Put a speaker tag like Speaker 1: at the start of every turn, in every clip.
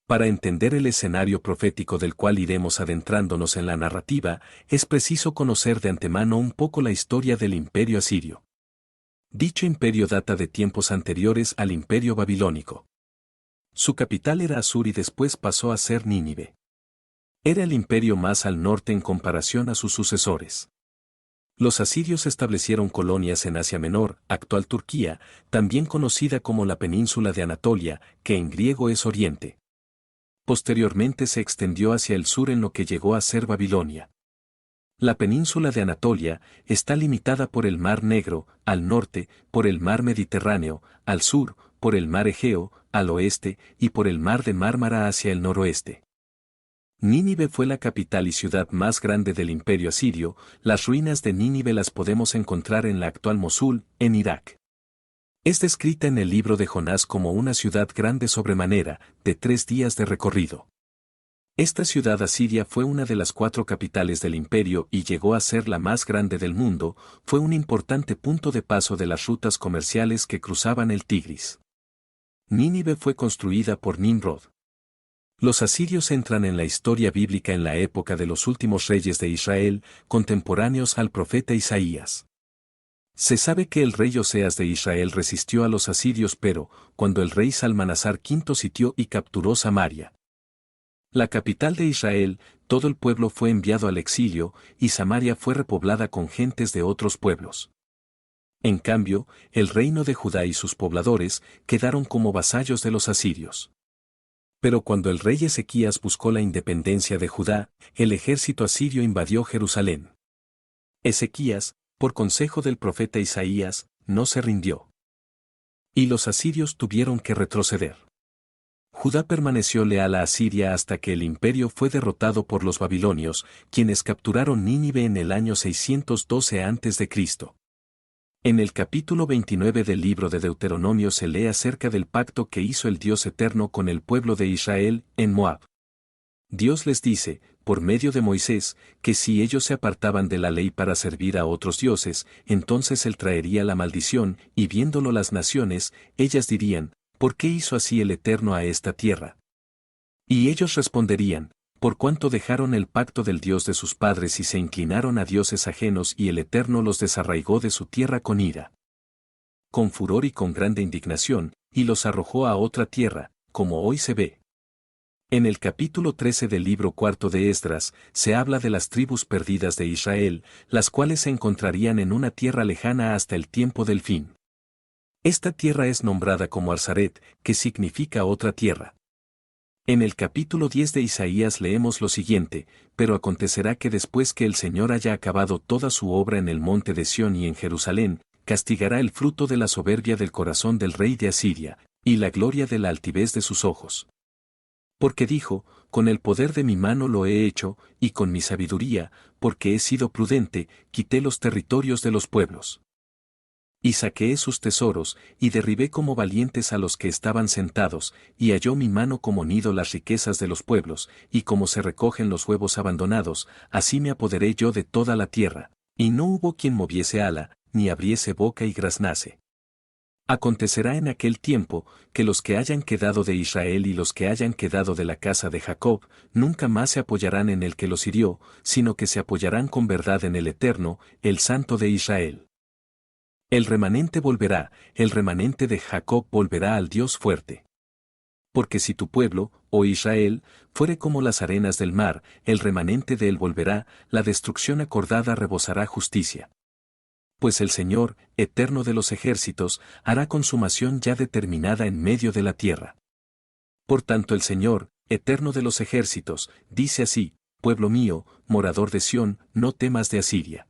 Speaker 1: Para entender el escenario profético del cual iremos adentrándonos en la narrativa, es preciso conocer de antemano un poco la historia del imperio asirio. Dicho imperio data de tiempos anteriores al imperio babilónico. Su capital era Asur y después pasó a ser Nínive. Era el imperio más al norte en comparación a sus sucesores. Los asirios establecieron colonias en Asia Menor, actual Turquía, también conocida como la península de Anatolia, que en griego es Oriente. Posteriormente se extendió hacia el sur en lo que llegó a ser Babilonia. La península de Anatolia está limitada por el Mar Negro, al norte, por el Mar Mediterráneo, al sur, por el Mar Egeo, al oeste, y por el Mar de Mármara hacia el noroeste. Nínive fue la capital y ciudad más grande del imperio asirio. Las ruinas de Nínive las podemos encontrar en la actual Mosul, en Irak. Es descrita en el libro de Jonás como una ciudad grande sobremanera, de 3 días de recorrido. Esta ciudad asiria fue una de las 4 capitales del imperio y llegó a ser la más grande del mundo. Fue un importante punto de paso de las rutas comerciales que cruzaban el Tigris. Nínive fue construida por Nimrod. Los asirios entran en la historia bíblica en la época de los últimos reyes de Israel, contemporáneos al profeta Isaías. Se sabe que el rey Oseas de Israel resistió a los asirios, pero, cuando el rey Salmanasar V sitió y capturó Samaria, la capital de Israel, todo el pueblo fue enviado al exilio, y Samaria fue repoblada con gentes de otros pueblos. En cambio, el reino de Judá y sus pobladores quedaron como vasallos de los asirios. Pero cuando el rey Ezequías buscó la independencia de Judá, el ejército asirio invadió Jerusalén. Ezequías, por consejo del profeta Isaías, no se rindió. Y los asirios tuvieron que retroceder. Judá permaneció leal a Asiria hasta que el imperio fue derrotado por los babilonios, quienes capturaron Nínive en el año 612 a.C. En el capítulo 29 del libro de Deuteronomio se lee acerca del pacto que hizo el Dios eterno con el pueblo de Israel, en Moab. Dios les dice, por medio de Moisés, que si ellos se apartaban de la ley para servir a otros dioses, entonces él traería la maldición, y viéndolo las naciones, ellas dirían, ¿por qué hizo así el Eterno a esta tierra? Y ellos responderían, por cuanto dejaron el pacto del Dios de sus padres y se inclinaron a dioses ajenos y el Eterno los desarraigó de su tierra con ira, con furor y con grande indignación, y los arrojó a otra tierra, como hoy se ve. En el capítulo 13 del libro cuarto de Esdras, se habla de las tribus perdidas de Israel, las cuales se encontrarían en una tierra lejana hasta el tiempo del fin. Esta tierra es nombrada como Arzaret, que significa otra tierra. En el capítulo 10 de Isaías leemos lo siguiente, pero acontecerá que después que el Señor haya acabado toda su obra en el monte de Sión y en Jerusalén, castigará el fruto de la soberbia del corazón del rey de Asiria, y la gloria de la altivez de sus ojos. Porque dijo, con el poder de mi mano lo he hecho, y con mi sabiduría, porque he sido prudente, quité los territorios de los pueblos. Y saqué sus tesoros, y derribé como valientes a los que estaban sentados, y halló mi mano como nido las riquezas de los pueblos, y como se recogen los huevos abandonados, así me apoderé yo de toda la tierra, y no hubo quien moviese ala, ni abriese boca y graznase. Acontecerá en aquel tiempo, que los que hayan quedado de Israel y los que hayan quedado de la casa de Jacob, nunca más se apoyarán en el que los hirió, sino que se apoyarán con verdad en el Eterno, el Santo de Israel. El remanente volverá, el remanente de Jacob volverá al Dios fuerte. Porque si tu pueblo, oh Israel, fuere como las arenas del mar, el remanente de él volverá, la destrucción acordada rebosará justicia. Pues el Señor, eterno de los ejércitos, hará consumación ya determinada en medio de la tierra. Por tanto el Señor, eterno de los ejércitos, dice así, pueblo mío, morador de Sión, no temas de Asiria.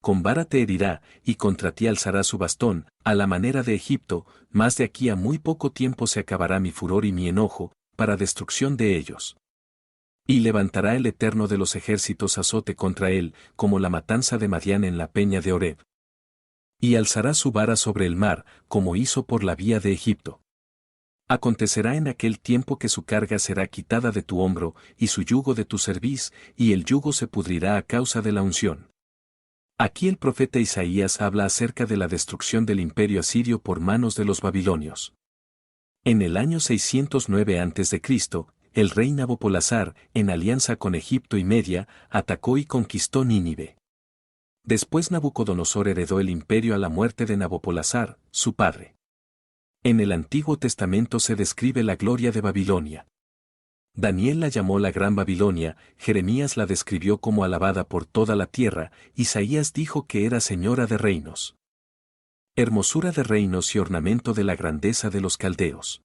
Speaker 1: Con vara te herirá, y contra ti alzará su bastón, a la manera de Egipto, mas de aquí a muy poco tiempo se acabará mi furor y mi enojo, para destrucción de ellos. Y levantará el Eterno de los ejércitos azote contra él, como la matanza de Madián en la peña de Horeb. Y alzará su vara sobre el mar, como hizo por la vía de Egipto. Acontecerá en aquel tiempo que su carga será quitada de tu hombro, y su yugo de tu cerviz, y el yugo se pudrirá a causa de la unción. Aquí el profeta Isaías habla acerca de la destrucción del imperio asirio por manos de los babilonios. En el año 609 a.C., el rey Nabopolassar, en alianza con Egipto y Media, atacó y conquistó Nínive. Después Nabucodonosor heredó el imperio a la muerte de Nabopolassar, su padre. En el Antiguo Testamento se describe la gloria de Babilonia. Daniel la llamó la Gran Babilonia, Jeremías la describió como alabada por toda la tierra, Isaías dijo que era señora de reinos. Hermosura de reinos y ornamento de la grandeza de los caldeos.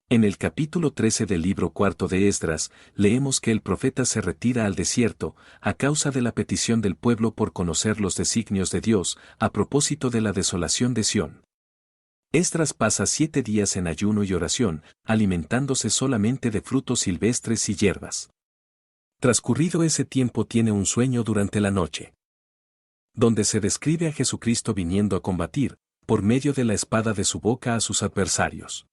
Speaker 1: En el capítulo 13 del libro cuarto de Esdras, leemos que el profeta se retira al desierto, a causa de la petición del pueblo por conocer los designios de Dios, a propósito de la desolación de Sión. Esdras pasa 7 días en ayuno y oración, alimentándose solamente de frutos silvestres y hierbas. Transcurrido ese tiempo tiene un sueño durante la noche, donde se describe a Jesucristo viniendo a combatir, por medio de la espada de su boca a sus adversarios.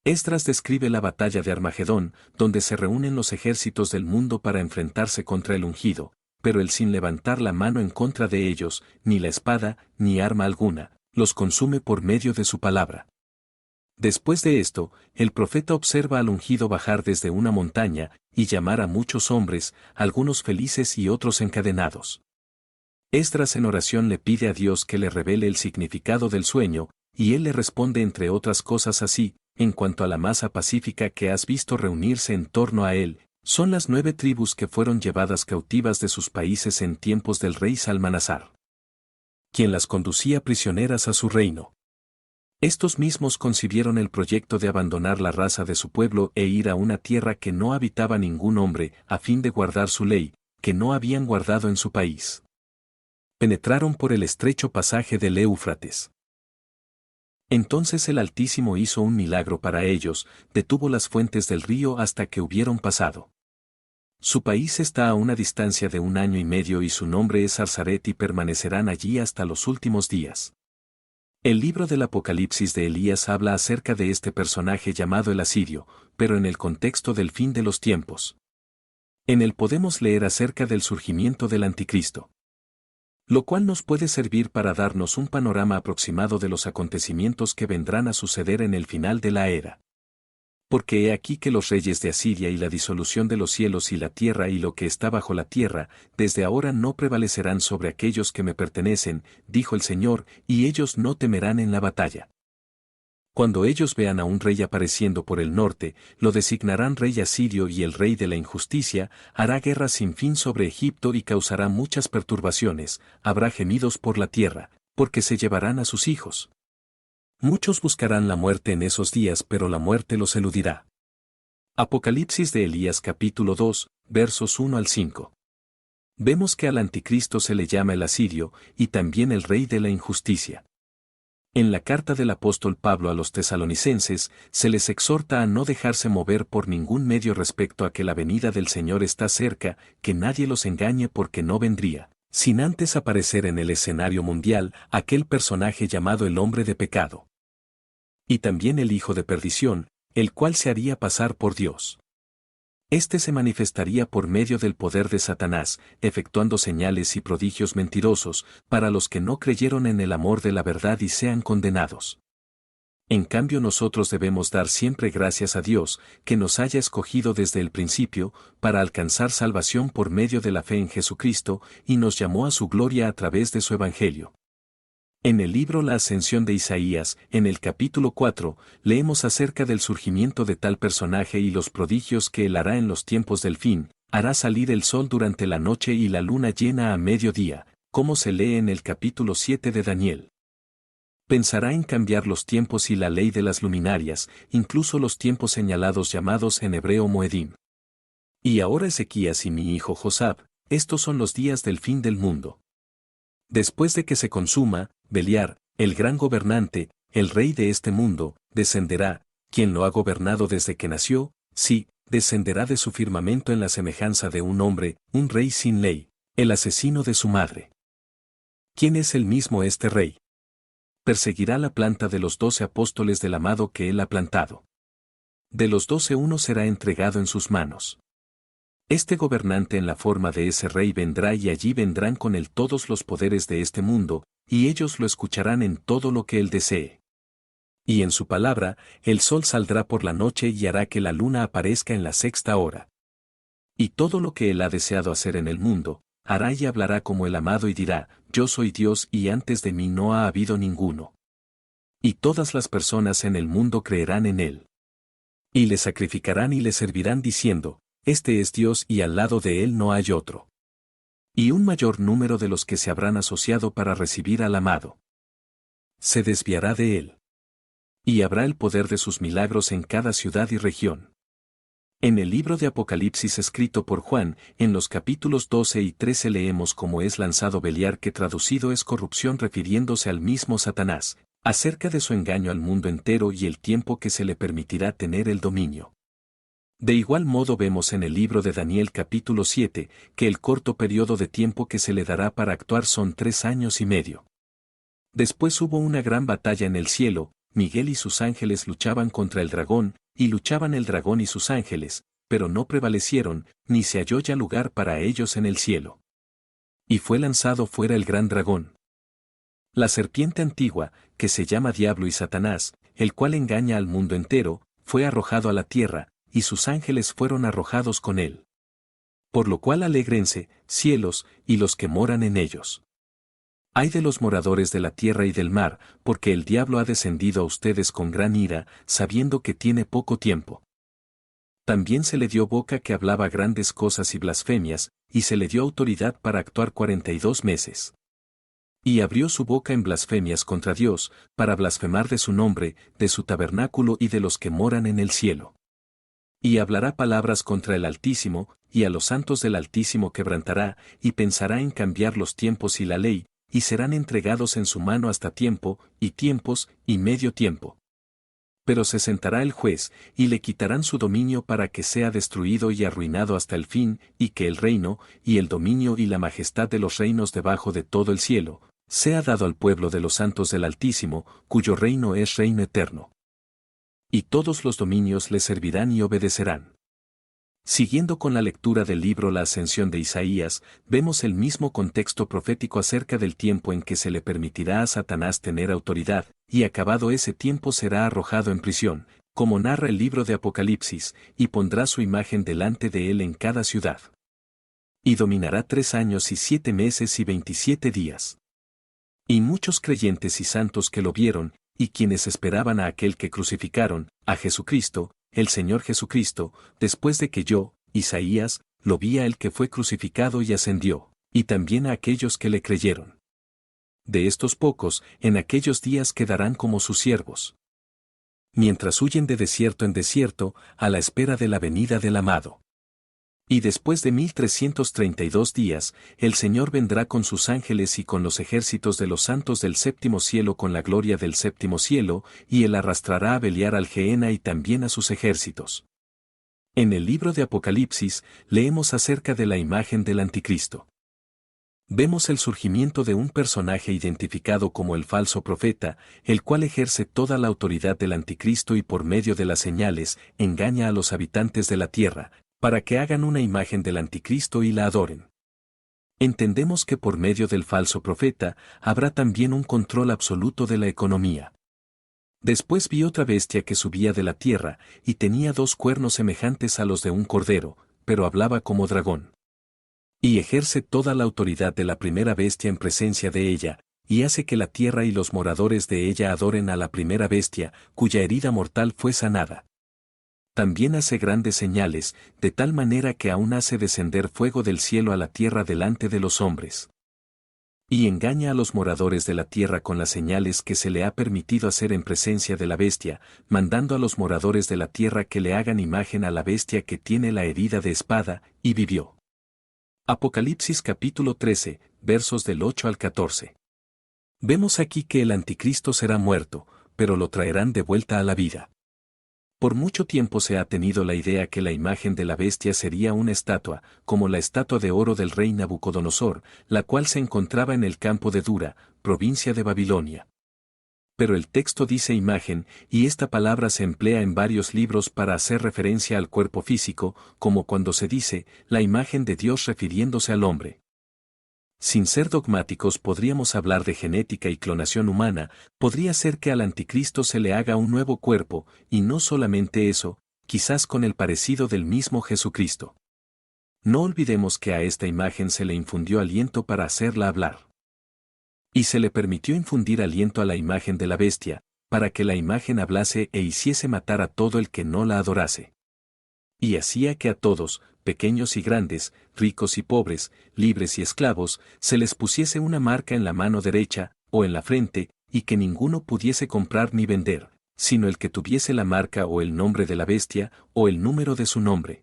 Speaker 1: Esdras describe la batalla de Armagedón, donde se reúnen los ejércitos del mundo para enfrentarse contra el ungido, pero él sin levantar la mano en contra de ellos, ni la espada, ni arma alguna, los consume por medio de su palabra. Después de esto, el profeta observa al ungido bajar desde una montaña, y llamar a muchos hombres, algunos felices y otros encadenados. Esdras en oración le pide a Dios que le revele el significado del sueño, y él le responde entre otras cosas así: en cuanto a la masa pacífica que has visto reunirse en torno a él, son las 9 tribus que fueron llevadas cautivas de sus países en tiempos del rey Salmanasar, quien las conducía prisioneras a su reino. Estos mismos concibieron el proyecto de abandonar la raza de su pueblo e ir a una tierra que no habitaba ningún hombre, a fin de guardar su ley, que no habían guardado en su país. Penetraron por el estrecho pasaje del Éufrates. Entonces el Altísimo hizo un milagro para ellos, detuvo las fuentes del río hasta que hubieron pasado. Su país está a una distancia de 1 año y medio y su nombre es Arsaret y permanecerán allí hasta los últimos días. El libro del Apocalipsis de Elías habla acerca de este personaje llamado el Asirio, pero en el contexto del fin de los tiempos. En él podemos leer acerca del surgimiento del Anticristo, lo cual nos puede servir para darnos un panorama aproximado de los acontecimientos que vendrán a suceder en el final de la era. Porque he aquí que los reyes de Asiria y la disolución de los cielos y la tierra y lo que está bajo la tierra, desde ahora no prevalecerán sobre aquellos que me pertenecen, dijo el Señor, y ellos no temerán en la batalla. Cuando ellos vean a un rey apareciendo por el norte, lo designarán rey asirio y el rey de la injusticia, hará guerra sin fin sobre Egipto y causará muchas perturbaciones, habrá gemidos por la tierra, porque se llevarán a sus hijos. Muchos buscarán la muerte en esos días, pero la muerte los eludirá. Apocalipsis de Elías capítulo 2, versos 1 al 5. Vemos que al anticristo se le llama el asirio, y también el rey de la injusticia. En la carta del apóstol Pablo a los tesalonicenses, se les exhorta a no dejarse mover por ningún medio respecto a que la venida del Señor está cerca, que nadie los engañe porque no vendría, sin antes aparecer en el escenario mundial, aquel personaje llamado el hombre de pecado. Y también el hijo de perdición, el cual se haría pasar por Dios. Este se manifestaría por medio del poder de Satanás, efectuando señales y prodigios mentirosos, para los que no creyeron en el amor de la verdad y sean condenados. En cambio nosotros debemos dar siempre gracias a Dios, que nos haya escogido desde el principio, para alcanzar salvación por medio de la fe en Jesucristo, y nos llamó a su gloria a través de su Evangelio. En el libro La Ascensión de Isaías, en el capítulo 4, leemos acerca del surgimiento de tal personaje y los prodigios que él hará en los tiempos del fin: hará salir el sol durante la noche y la luna llena a mediodía, como se lee en el capítulo 7 de Daniel. Pensará en cambiar los tiempos y la ley de las luminarias, incluso los tiempos señalados llamados en hebreo Moedim. Y ahora Ezequías y mi hijo Josab, estos son los días del fin del mundo. Después de que se consuma, Beliar, el gran gobernante, el rey de este mundo, descenderá, quien lo ha gobernado desde que nació, sí, descenderá de su firmamento en la semejanza de un hombre, un rey sin ley, el asesino de su madre. ¿Quién es el mismo este rey? Perseguirá la planta de los 12 apóstoles del amado que él ha plantado. De los 12 uno será entregado en sus manos. Este gobernante en la forma de ese rey vendrá y allí vendrán con él todos los poderes de este mundo, y ellos lo escucharán en todo lo que él desee. Y en su palabra, el sol saldrá por la noche y hará que la luna aparezca en la sexta hora. Y todo lo que él ha deseado hacer en el mundo, hará y hablará como el amado y dirá, yo soy Dios y antes de mí no ha habido ninguno. Y todas las personas en el mundo creerán en él. Y le sacrificarán y le servirán diciendo, este es Dios y al lado de él no hay otro. Y un mayor número de los que se habrán asociado para recibir al amado se desviará de él. Y habrá el poder de sus milagros en cada ciudad y región. En el libro de Apocalipsis escrito por Juan, en los capítulos 12 y 13 leemos cómo es lanzado Beliar, que traducido es corrupción refiriéndose al mismo Satanás, acerca de su engaño al mundo entero y el tiempo que se le permitirá tener el dominio. De igual modo vemos en el libro de Daniel capítulo 7, que el corto periodo de tiempo que se le dará para actuar son 3 años y medio. Después hubo una gran batalla en el cielo, Miguel y sus ángeles luchaban contra el dragón, y luchaban el dragón y sus ángeles, pero no prevalecieron, ni se halló ya lugar para ellos en el cielo. Y fue lanzado fuera el gran dragón, la serpiente antigua, que se llama Diablo y Satanás, el cual engaña al mundo entero, fue arrojado a la tierra, y sus ángeles fueron arrojados con él. Por lo cual alégrense, cielos, y los que moran en ellos. Ay de los moradores de la tierra y del mar, porque el diablo ha descendido a ustedes con gran ira, sabiendo que tiene poco tiempo. También se le dio boca que hablaba grandes cosas y blasfemias, y se le dio autoridad para actuar 42 meses. Y abrió su boca en blasfemias contra Dios, para blasfemar de su nombre, de su tabernáculo y de los que moran en el cielo. Y hablará palabras contra el Altísimo, y a los santos del Altísimo quebrantará, y pensará en cambiar los tiempos y la ley, y serán entregados en su mano hasta tiempo, y tiempos, y medio tiempo. Pero se sentará el juez, y le quitarán su dominio para que sea destruido y arruinado hasta el fin, y que el reino, y el dominio y la majestad de los reinos debajo de todo el cielo, sea dado al pueblo de los santos del Altísimo, cuyo reino es reino eterno. Y todos los dominios le servirán y obedecerán. Siguiendo con la lectura del libro La Ascensión de Isaías, vemos el mismo contexto profético acerca del tiempo en que se le permitirá a Satanás tener autoridad, y acabado ese tiempo será arrojado en prisión, como narra el libro de Apocalipsis, y pondrá su imagen delante de él en cada ciudad. Y dominará 3 años y 7 meses y 27 días. Y muchos creyentes y santos que lo vieron, y quienes esperaban a aquel que crucificaron, a Jesucristo, el Señor Jesucristo, después de que yo, Isaías, lo vi a él que fue crucificado y ascendió, y también a aquellos que le creyeron. De estos pocos, en aquellos días quedarán como sus siervos. Mientras huyen de desierto en desierto, a la espera de la venida del amado. Y después de 1332 días, el Señor vendrá con sus ángeles y con los ejércitos de los santos del séptimo cielo con la gloria del séptimo cielo, y él arrastrará a Beliar al Gehenna y también a sus ejércitos. En el libro de Apocalipsis, leemos acerca de la imagen del Anticristo. Vemos el surgimiento de un personaje identificado como el falso profeta, el cual ejerce toda la autoridad del Anticristo y por medio de las señales, engaña a los habitantes de la tierra, para que hagan una imagen del Anticristo y la adoren. Entendemos que por medio del falso profeta, habrá también un control absoluto de la economía. Después vi otra bestia que subía de la tierra, y tenía 2 cuernos semejantes a los de un cordero, pero hablaba como dragón. Y ejerce toda la autoridad de la primera bestia en presencia de ella, y hace que la tierra y los moradores de ella adoren a la primera bestia, cuya herida mortal fue sanada. También hace grandes señales, de tal manera que aún hace descender fuego del cielo a la tierra delante de los hombres. Y engaña a los moradores de la tierra con las señales que se le ha permitido hacer en presencia de la bestia, mandando a los moradores de la tierra que le hagan imagen a la bestia que tiene la herida de espada, y vivió. Apocalipsis capítulo 13, versos del 8 al 14. Vemos aquí que el anticristo será muerto, pero lo traerán de vuelta a la vida. Por mucho tiempo se ha tenido la idea que la imagen de la bestia sería una estatua, como la estatua de oro del rey Nabucodonosor, la cual se encontraba en el campo de Dura, provincia de Babilonia. Pero el texto dice imagen, y esta palabra se emplea en varios libros para hacer referencia al cuerpo físico, como cuando se dice, la imagen de Dios refiriéndose al hombre. Sin ser dogmáticos podríamos hablar de genética y clonación humana, podría ser que al anticristo se le haga un nuevo cuerpo, y no solamente eso, quizás con el parecido del mismo Jesucristo. No olvidemos que a esta imagen se le infundió aliento para hacerla hablar. Y se le permitió infundir aliento a la imagen de la bestia, para que la imagen hablase e hiciese matar a todo el que no la adorase. Y hacía que a todos, pequeños y grandes, ricos y pobres, libres y esclavos, se les pusiese una marca en la mano derecha, o en la frente, y que ninguno pudiese comprar ni vender, sino el que tuviese la marca o el nombre de la bestia, o el número de su nombre.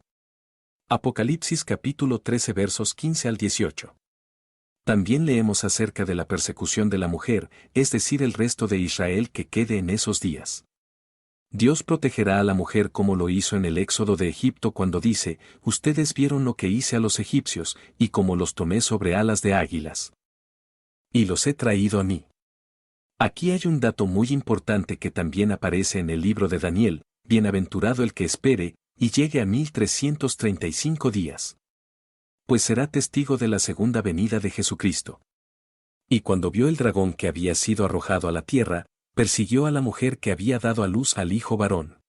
Speaker 1: Apocalipsis capítulo 13 versos 15 al 18. También leemos acerca de la persecución de la mujer, es decir, el resto de Israel que quede en esos días. Dios protegerá a la mujer como lo hizo en el éxodo de Egipto cuando dice, ustedes vieron lo que hice a los egipcios, y como los tomé sobre alas de águilas. Y los he traído a mí. Aquí hay un dato muy importante que también aparece en el libro de Daniel, bienaventurado el que espere, y llegue a 1335 días. Pues será testigo de la segunda venida de Jesucristo. Y cuando vio el dragón que había sido arrojado a la tierra, persiguió a la mujer que había dado a luz al hijo varón.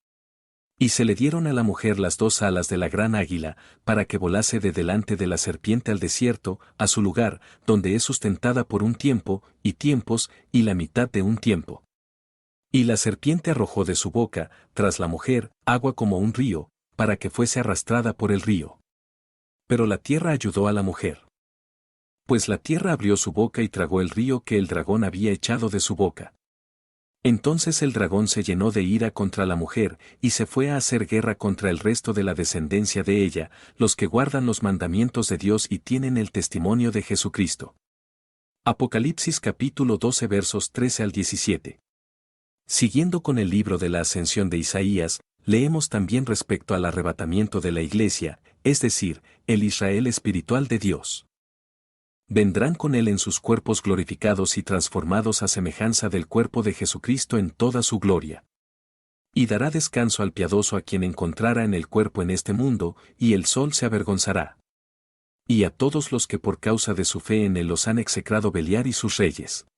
Speaker 1: Y se le dieron a la mujer las dos alas de la gran águila, para que volase de delante de la serpiente al desierto, a su lugar, donde es sustentada por un tiempo, y tiempos, y la mitad de un tiempo. Y la serpiente arrojó de su boca, tras la mujer, agua como un río, para que fuese arrastrada por el río. Pero la tierra ayudó a la mujer. Pues la tierra abrió su boca y tragó el río que el dragón había echado de su boca. Entonces el dragón se llenó de ira contra la mujer, y se fue a hacer guerra contra el resto de la descendencia de ella, los que guardan los mandamientos de Dios y tienen el testimonio de Jesucristo. Apocalipsis capítulo 12 versos 13 al 17. Siguiendo con el libro de la ascensión de Isaías, leemos también respecto al arrebatamiento de la iglesia, es decir, el Israel espiritual de Dios. Vendrán con él en sus cuerpos glorificados y transformados a semejanza del cuerpo de Jesucristo en toda su gloria. Y dará descanso al piadoso a quien encontrara en el cuerpo en este mundo, y el sol se avergonzará. Y a todos los que por causa de su fe en él los han execrado Beliar y sus reyes.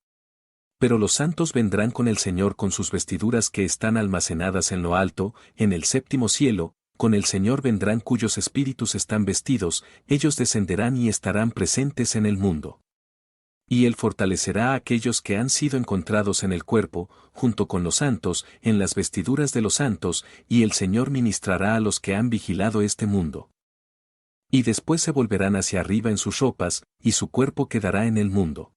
Speaker 1: Pero los santos vendrán con el Señor con sus vestiduras que están almacenadas en lo alto, en el séptimo cielo, con el Señor vendrán cuyos espíritus están vestidos, ellos descenderán y estarán presentes en el mundo. Y él fortalecerá a aquellos que han sido encontrados en el cuerpo, junto con los santos, en las vestiduras de los santos, y el Señor ministrará a los que han vigilado este mundo. Y después se volverán hacia arriba en sus ropas, y su cuerpo quedará en el mundo.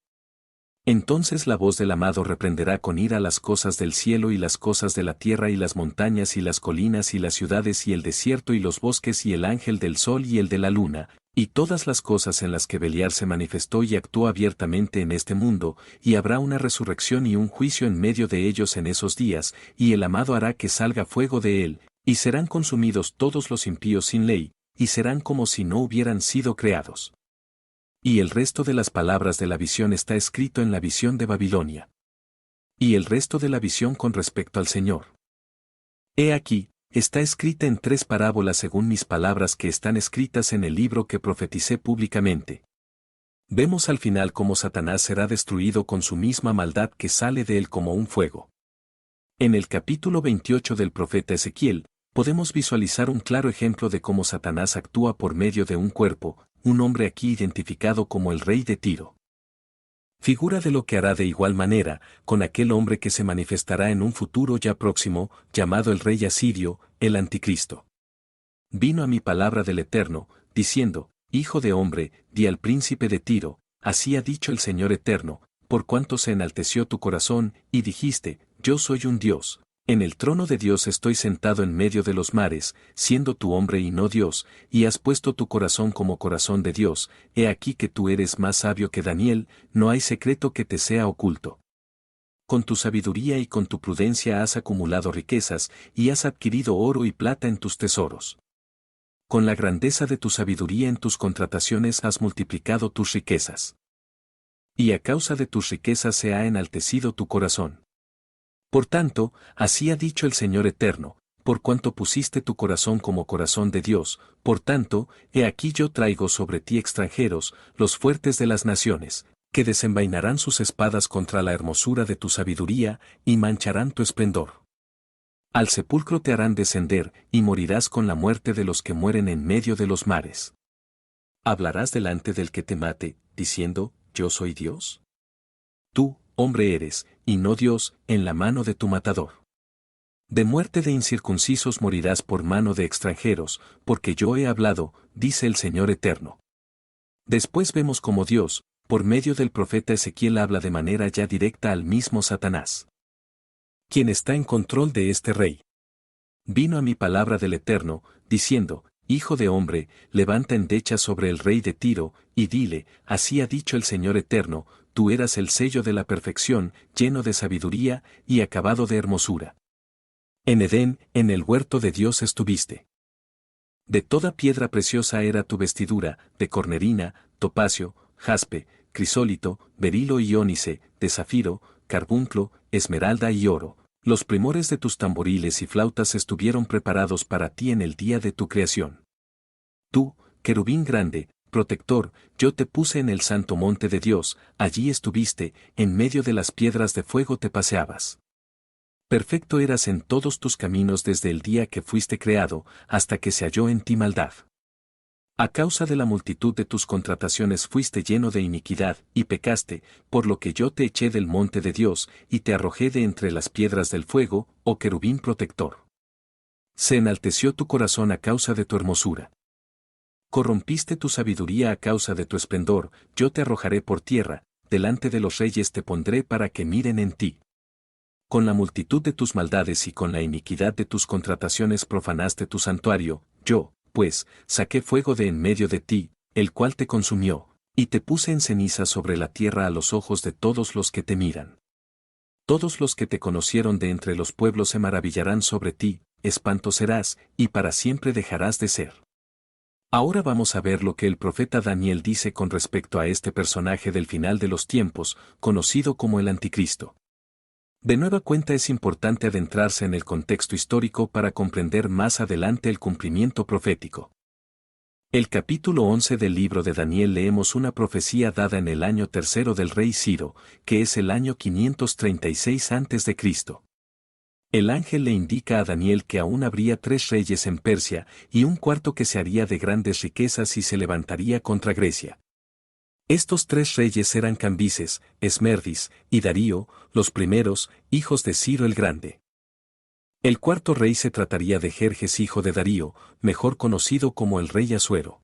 Speaker 1: Entonces la voz del amado reprenderá con ira las cosas del cielo y las cosas de la tierra y las montañas y las colinas y las ciudades y el desierto y los bosques y el ángel del sol y el de la luna, y todas las cosas en las que Beliar se manifestó y actuó abiertamente en este mundo, y habrá una resurrección y un juicio en medio de ellos en esos días, y el amado hará que salga fuego de él, y serán consumidos todos los impíos sin ley, y serán como si no hubieran sido creados. Y el resto de las palabras de la visión está escrito en la visión de Babilonia. Y el resto de la visión con respecto al Señor. He aquí, está escrita en 3 parábolas según mis palabras que están escritas en el libro que profeticé públicamente. Vemos al final cómo Satanás será destruido con su misma maldad que sale de él como un fuego. En el capítulo 28 del profeta Ezequiel, podemos visualizar un claro ejemplo de cómo Satanás actúa por medio de un cuerpo, un hombre aquí identificado como el rey de Tiro. Figura de lo que hará de igual manera, con aquel hombre que se manifestará en un futuro ya próximo, llamado el rey asirio, el anticristo. Vino a mi palabra del Eterno, diciendo, Hijo de hombre, di al príncipe de Tiro, así ha dicho el Señor Eterno, por cuanto se enalteció tu corazón, y dijiste, yo soy un Dios. En el trono de Dios estoy sentado en medio de los mares, siendo tu hombre y no Dios, y has puesto tu corazón como corazón de Dios, he aquí que tú eres más sabio que Daniel, no hay secreto que te sea oculto. Con tu sabiduría y con tu prudencia has acumulado riquezas, y has adquirido oro y plata en tus tesoros. Con la grandeza de tu sabiduría en tus contrataciones has multiplicado tus riquezas. Y a causa de tus riquezas se ha enaltecido tu corazón. Por tanto, así ha dicho el Señor Eterno, por cuanto pusiste tu corazón como corazón de Dios, por tanto, he aquí yo traigo sobre ti extranjeros, los fuertes de las naciones, que desenvainarán sus espadas contra la hermosura de tu sabiduría, y mancharán tu esplendor. Al sepulcro te harán descender, y morirás con la muerte de los que mueren en medio de los mares. ¿Hablarás delante del que te mate, diciendo, yo soy Dios? Tú, hombre eres, y no Dios, en la mano de tu matador. De muerte de incircuncisos morirás por mano de extranjeros, porque yo he hablado, dice el Señor Eterno. Después vemos cómo Dios, por medio del profeta Ezequiel, habla de manera ya directa al mismo Satanás, quien está en control de este rey. Vino a mi palabra del Eterno, diciendo, Hijo de hombre, levanta endecha sobre el rey de Tiro, y dile, así ha dicho el Señor Eterno, tú eras el sello de la perfección, lleno de sabiduría, y acabado de hermosura. En Edén, en el huerto de Dios estuviste. De toda piedra preciosa era tu vestidura, de cornerina, topacio, jaspe, crisólito, berilo y ónice, de zafiro, carbunclo, esmeralda y oro. Los primores de tus tamboriles y flautas estuvieron preparados para ti en el día de tu creación. Tú, querubín grande, protector, yo te puse en el santo monte de Dios, allí estuviste, en medio de las piedras de fuego te paseabas. Perfecto eras en todos tus caminos desde el día que fuiste creado, hasta que se halló en ti maldad. A causa de la multitud de tus contrataciones fuiste lleno de iniquidad, y pecaste, por lo que yo te eché del monte de Dios, y te arrojé de entre las piedras del fuego, oh querubín protector. Se enalteció tu corazón a causa de tu hermosura. Corrompiste tu sabiduría a causa de tu esplendor, yo te arrojaré por tierra, delante de los reyes te pondré para que miren en ti. Con la multitud de tus maldades y con la iniquidad de tus contrataciones profanaste tu santuario, yo, pues, saqué fuego de en medio de ti, el cual te consumió, y te puse en ceniza sobre la tierra a los ojos de todos los que te miran. Todos los que te conocieron de entre los pueblos se maravillarán sobre ti, espanto serás, y para siempre dejarás de ser. Ahora vamos a ver lo que el profeta Daniel dice con respecto a este personaje del final de los tiempos, conocido como el Anticristo. De nueva cuenta es importante adentrarse en el contexto histórico para comprender más adelante el cumplimiento profético. El capítulo 11 del libro de Daniel leemos una profecía dada en el año tercero del rey Ciro, que es el año 536 a.C. El ángel le indica a Daniel que aún habría 3 reyes en Persia y un cuarto que se haría de grandes riquezas y se levantaría contra Grecia. Estos 3 reyes eran Cambises, Esmerdis y Darío, los primeros, hijos de Ciro el Grande. El cuarto rey se trataría de Jerjes, hijo de Darío, mejor conocido como el rey Asuero.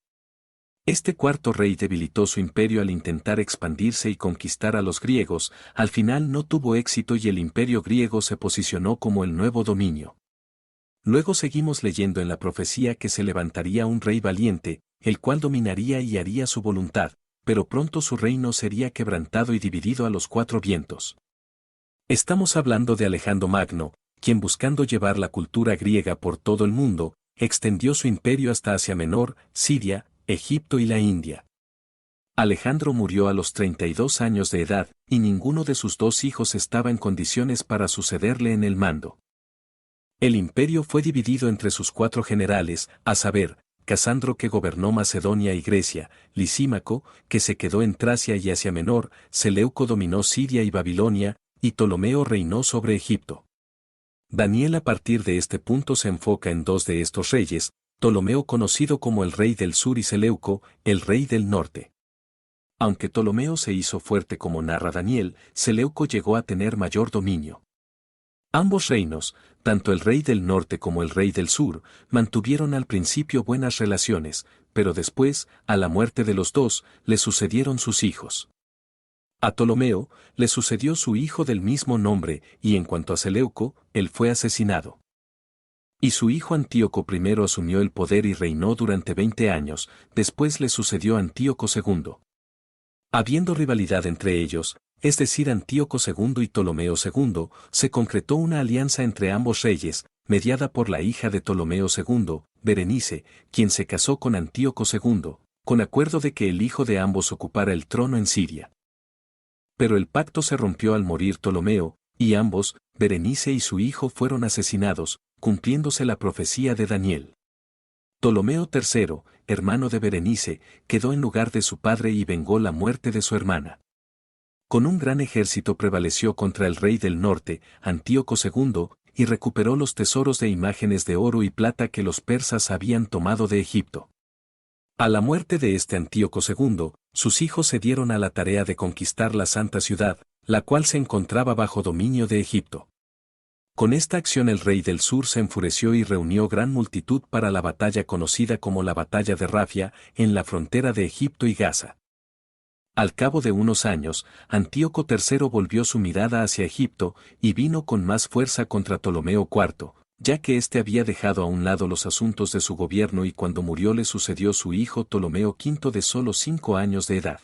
Speaker 1: Este cuarto rey debilitó su imperio al intentar expandirse y conquistar a los griegos, al final no tuvo éxito y el imperio griego se posicionó como el nuevo dominio. Luego seguimos leyendo en la profecía que se levantaría un rey valiente, el cual dominaría y haría su voluntad, pero pronto su reino sería quebrantado y dividido a los 4 vientos. Estamos hablando de Alejandro Magno, quien buscando llevar la cultura griega por todo el mundo, extendió su imperio hasta Asia Menor, Siria, Egipto y la India. Alejandro murió a los 32 años de edad, y ninguno de sus 2 hijos estaba en condiciones para sucederle en el mando. El imperio fue dividido entre sus 4 generales, a saber, Casandro que gobernó Macedonia y Grecia, Lisímaco, que se quedó en Tracia y Asia Menor, Seleuco dominó Siria y Babilonia, y Ptolomeo reinó sobre Egipto. Daniel a partir de este punto se enfoca en 2 de estos reyes, Ptolomeo conocido como el rey del sur y Seleuco, el rey del norte. Aunque Ptolomeo se hizo fuerte como narra Daniel, Seleuco llegó a tener mayor dominio. Ambos reinos, tanto el rey del norte como el rey del sur, mantuvieron al principio buenas relaciones, pero después, a la muerte de los 2, le sucedieron sus hijos. A Ptolomeo le sucedió su hijo del mismo nombre, y en cuanto a Seleuco, él fue asesinado. Y su hijo Antíoco I asumió el poder y reinó durante 20 años, después le sucedió Antíoco II. Habiendo rivalidad entre ellos, es decir Antíoco II y Ptolomeo II, se concretó una alianza entre ambos reyes, mediada por la hija de Ptolomeo II, Berenice, quien se casó con Antíoco II, con acuerdo de que el hijo de ambos ocupara el trono en Siria. Pero el pacto se rompió al morir Ptolomeo, y ambos, Berenice y su hijo fueron asesinados, cumpliéndose la profecía de Daniel. Ptolomeo III, hermano de Berenice, quedó en lugar de su padre y vengó la muerte de su hermana. Con un gran ejército prevaleció contra el rey del norte, Antíoco II, y recuperó los tesoros de imágenes de oro y plata que los persas habían tomado de Egipto. A la muerte de este Antíoco II, sus hijos se dieron a la tarea de conquistar la santa ciudad, la cual se encontraba bajo dominio de Egipto. Con esta acción el rey del sur se enfureció y reunió gran multitud para la batalla conocida como la Batalla de Rafia, en la frontera de Egipto y Gaza. Al cabo de unos años, Antíoco III volvió su mirada hacia Egipto y vino con más fuerza contra Ptolomeo IV, ya que éste había dejado a un lado los asuntos de su gobierno y cuando murió le sucedió su hijo Ptolomeo V de solo 5 años de edad.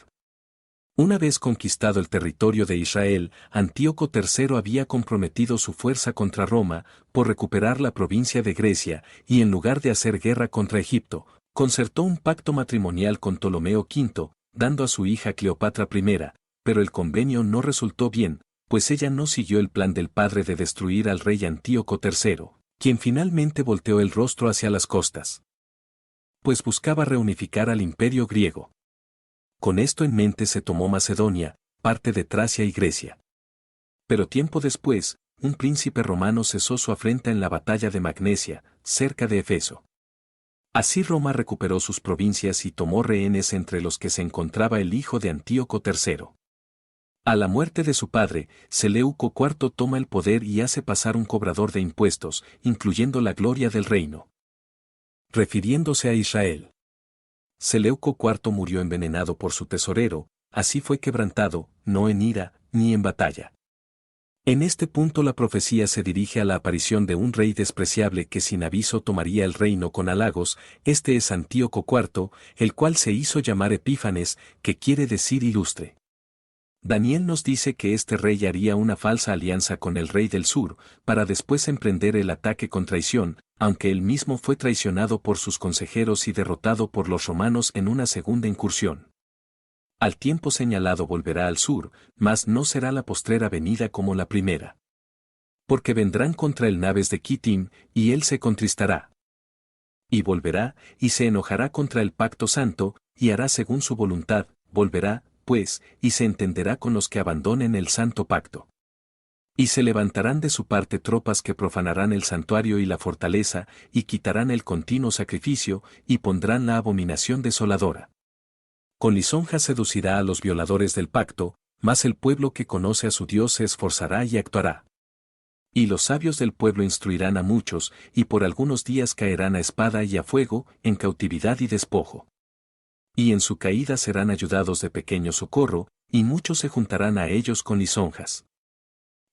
Speaker 1: Una vez conquistado el territorio de Israel, Antíoco III había comprometido su fuerza contra Roma, por recuperar la provincia de Grecia, y en lugar de hacer guerra contra Egipto, concertó un pacto matrimonial con Ptolomeo V, dando a su hija Cleopatra I, pero el convenio no resultó bien, pues ella no siguió el plan del padre de destruir al rey Antíoco III, quien finalmente volteó el rostro hacia las costas. Pues buscaba reunificar al imperio griego. Con esto en mente se tomó Macedonia, parte de Tracia y Grecia. Pero tiempo después, un príncipe romano cesó su afrenta en la batalla de Magnesia, cerca de Éfeso. Así Roma recuperó sus provincias y tomó rehenes entre los que se encontraba el hijo de Antíoco III. A la muerte de su padre, Seleuco IV toma el poder y hace pasar un cobrador de impuestos, incluyendo la gloria del reino. Refiriéndose a Israel. Seleuco IV murió envenenado por su tesorero, así fue quebrantado, no en ira, ni en batalla. En este punto la profecía se dirige a la aparición de un rey despreciable que sin aviso tomaría el reino con halagos, este es Antíoco IV, el cual se hizo llamar Epífanes, que quiere decir ilustre. Daniel nos dice que este rey haría una falsa alianza con el rey del sur, para después emprender el ataque con traición, aunque él mismo fue traicionado por sus consejeros y derrotado por los romanos en una segunda incursión. Al tiempo señalado volverá al sur, mas no será la postrera venida como la primera. Porque vendrán contra él naves de Kitim, y él se contristará. Y volverá, y se enojará contra el pacto santo, y hará según su voluntad, volverá, pues, y se entenderá con los que abandonen el santo pacto. Y se levantarán de su parte tropas que profanarán el santuario y la fortaleza, y quitarán el continuo sacrificio, y pondrán la abominación desoladora. Con lisonja seducirá a los violadores del pacto, mas el pueblo que conoce a su Dios se esforzará y actuará. Y los sabios del pueblo instruirán a muchos, y por algunos días caerán a espada y a fuego, en cautividad y despojo. Y en su caída serán ayudados de pequeño socorro, y muchos se juntarán a ellos con lisonjas.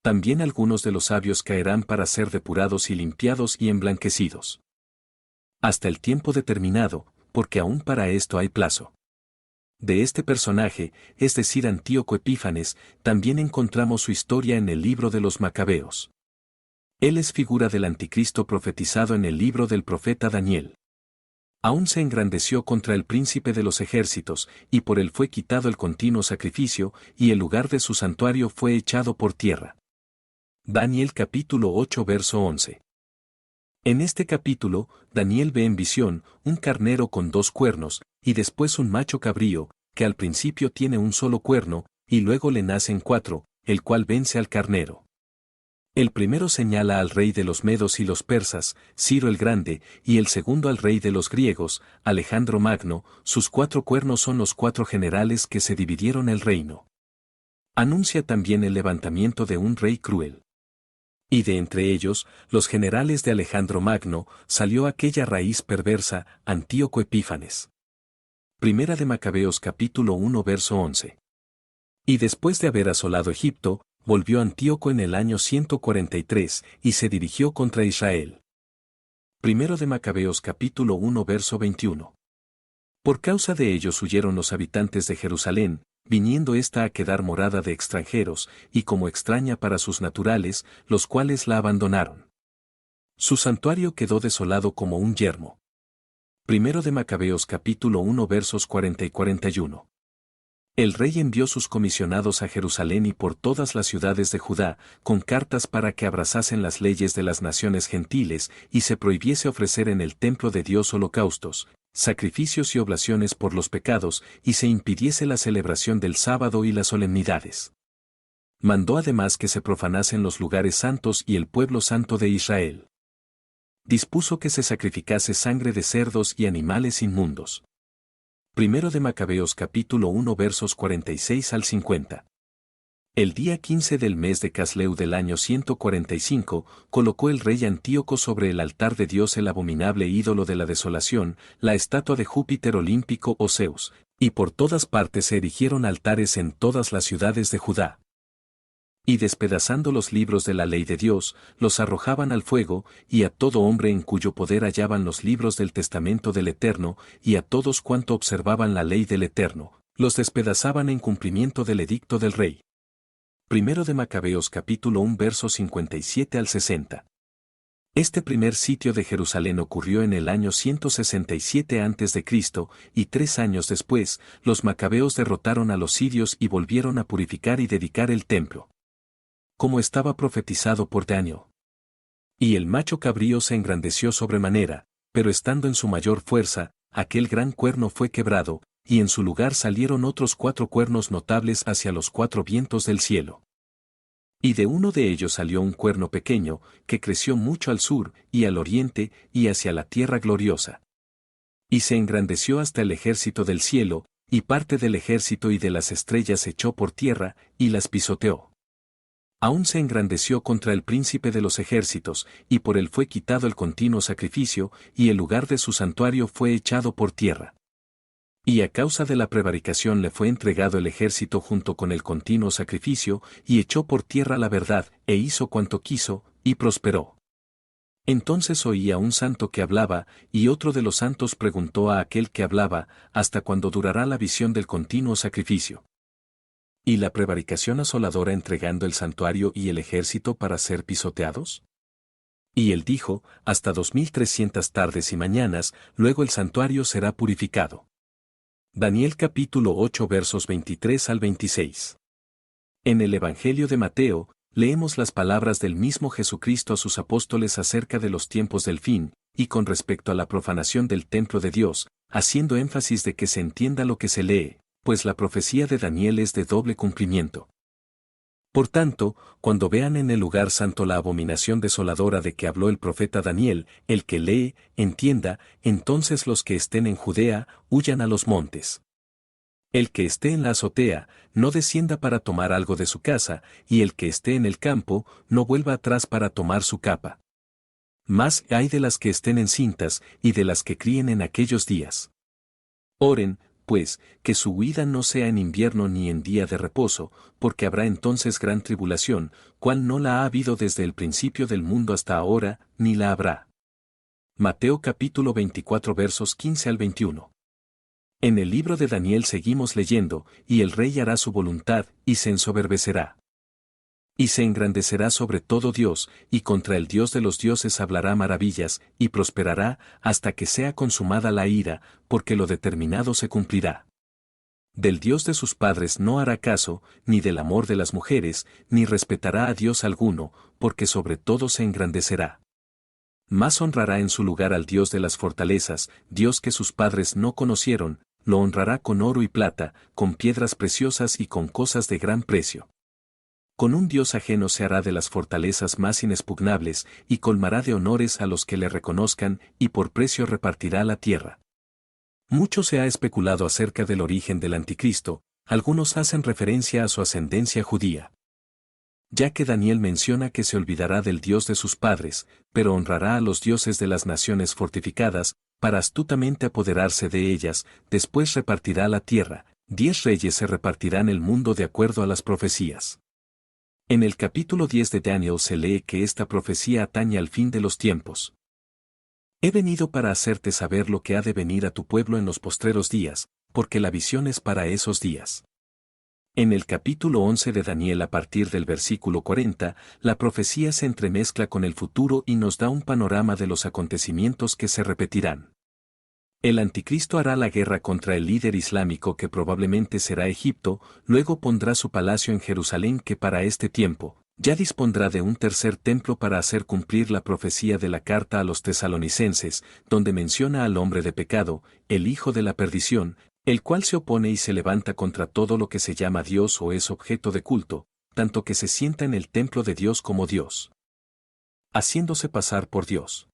Speaker 1: También algunos de los sabios caerán para ser depurados y limpiados y emblanquecidos. Hasta el tiempo determinado, porque aún para esto hay plazo. De este personaje, es decir Antíoco Epífanes, también encontramos su historia en el libro de los Macabeos. Él es figura del anticristo profetizado en el libro del profeta Daniel. Aún se engrandeció contra el príncipe de los ejércitos, y por él fue quitado el continuo sacrificio, y el lugar de su santuario fue echado por tierra. Daniel capítulo 8 verso 11. En este capítulo, Daniel ve en visión un carnero con 2 cuernos, y después un macho cabrío, que al principio tiene un solo cuerno, y luego le nacen 4, el cual vence al carnero. El primero señala al rey de los medos y los persas, Ciro el Grande, y el segundo al rey de los griegos, Alejandro Magno. Sus 4 cuernos son los 4 generales que se dividieron el reino. Anuncia también el levantamiento de un rey cruel. Y de entre ellos, los generales de Alejandro Magno, salió aquella raíz perversa, Antíoco Epífanes. Primera de Macabeos capítulo 1 verso 11. Y después de haber asolado Egipto, volvió Antíoco en el año 143, y se dirigió contra Israel. Primero de Macabeos capítulo 1 verso 21. Por causa de ellos huyeron los habitantes de Jerusalén, viniendo ésta a quedar morada de extranjeros, y como extraña para sus naturales, los cuales la abandonaron. Su santuario quedó desolado como un yermo. Primero de Macabeos capítulo 1 versos 40 y 41. El rey envió sus comisionados a Jerusalén y por todas las ciudades de Judá, con cartas para que abrazasen las leyes de las naciones gentiles y se prohibiese ofrecer en el templo de Dios holocaustos, sacrificios y oblaciones por los pecados, y se impidiese la celebración del sábado y las solemnidades. Mandó además que se profanasen los lugares santos y el pueblo santo de Israel. Dispuso que se sacrificase sangre de cerdos y animales inmundos. Primero de Macabeos capítulo 1 versos 46 al 50. El día 15 del mes de Casleu del año 145, colocó el rey Antíoco sobre el altar de Dios el abominable ídolo de la desolación, la estatua de Júpiter olímpico o Zeus, y por todas partes se erigieron altares en todas las ciudades de Judá. Y despedazando los libros de la ley de Dios, los arrojaban al fuego, y a todo hombre en cuyo poder hallaban los libros del testamento del Eterno, y a todos cuanto observaban la ley del Eterno, los despedazaban en cumplimiento del edicto del rey. Primero de Macabeos capítulo 1 versos 57 al 60. Este primer sitio de Jerusalén ocurrió en el año 167 a.C., y 3 años después, los macabeos derrotaron a los sirios y volvieron a purificar y dedicar el templo, como estaba profetizado por Daniel. Y el macho cabrío se engrandeció sobremanera, pero estando en su mayor fuerza, aquel gran cuerno fue quebrado, y en su lugar salieron otros 4 cuernos notables hacia los 4 vientos del cielo. Y de uno de ellos salió un cuerno pequeño, que creció mucho al sur, y al oriente, y hacia la tierra gloriosa. Y se engrandeció hasta el ejército del cielo, y parte del ejército y de las estrellas echó por tierra, y las pisoteó. Aún se engrandeció contra el príncipe de los ejércitos, y por él fue quitado el continuo sacrificio, y el lugar de su santuario fue echado por tierra. Y a causa de la prevaricación le fue entregado el ejército junto con el continuo sacrificio, y echó por tierra la verdad, e hizo cuanto quiso, y prosperó. Entonces oía un santo que hablaba, y otro de los santos preguntó a aquel que hablaba, ¿hasta cuándo durará la visión del continuo sacrificio? ¿Y la prevaricación asoladora entregando el santuario y el ejército para ser pisoteados? Y él dijo, hasta 2300 tardes y mañanas, luego el santuario será purificado. Daniel capítulo 8 versos 23 al 26. En el Evangelio de Mateo, leemos las palabras del mismo Jesucristo a sus apóstoles acerca de los tiempos del fin, y con respecto a la profanación del templo de Dios, haciendo énfasis de que se entienda lo que se lee, pues la profecía de Daniel es de doble cumplimiento. Por tanto, cuando vean en el lugar santo la abominación desoladora de que habló el profeta Daniel, el que lee, entienda, entonces los que estén en Judea, huyan a los montes. El que esté en la azotea, no descienda para tomar algo de su casa, y el que esté en el campo, no vuelva atrás para tomar su capa. Mas hay de las que estén encintas, y de las que críen en aquellos días. Oren, pues, que su huida no sea en invierno ni en día de reposo, porque habrá entonces gran tribulación, cual no la ha habido desde el principio del mundo hasta ahora, ni la habrá. Mateo capítulo 24 versos 15 al 21. En el libro de Daniel seguimos leyendo, y el rey hará su voluntad, y se ensoberbecerá. Y se engrandecerá sobre todo Dios, y contra el Dios de los dioses hablará maravillas, y prosperará, hasta que sea consumada la ira, porque lo determinado se cumplirá. Del Dios de sus padres no hará caso, ni del amor de las mujeres, ni respetará a Dios alguno, porque sobre todo se engrandecerá. Más honrará en su lugar al Dios de las fortalezas, Dios que sus padres no conocieron, lo honrará con oro y plata, con piedras preciosas y con cosas de gran precio. Con un Dios ajeno se hará de las fortalezas más inexpugnables, y colmará de honores a los que le reconozcan, y por precio repartirá la tierra. Mucho se ha especulado acerca del origen del anticristo, algunos hacen referencia a su ascendencia judía. Ya que Daniel menciona que se olvidará del Dios de sus padres, pero honrará a los dioses de las naciones fortificadas, para astutamente apoderarse de ellas, después repartirá la tierra, 10 reyes se repartirán el mundo de acuerdo a las profecías. En el capítulo 10 de Daniel se lee que esta profecía atañe al fin de los tiempos. He venido para hacerte saber lo que ha de venir a tu pueblo en los postreros días, porque la visión es para esos días. En el capítulo 11 de Daniel a partir del versículo 40, la profecía se entremezcla con el futuro y nos da un panorama de los acontecimientos que se repetirán. El anticristo hará la guerra contra el líder islámico que probablemente será Egipto, luego pondrá su palacio en Jerusalén que para este tiempo, ya dispondrá de un tercer templo para hacer cumplir la profecía de la carta a los tesalonicenses, donde menciona al hombre de pecado, el hijo de la perdición, el cual se opone y se levanta contra todo lo que se llama Dios o es objeto de culto, tanto que se sienta en el templo de Dios como Dios, haciéndose pasar por Dios.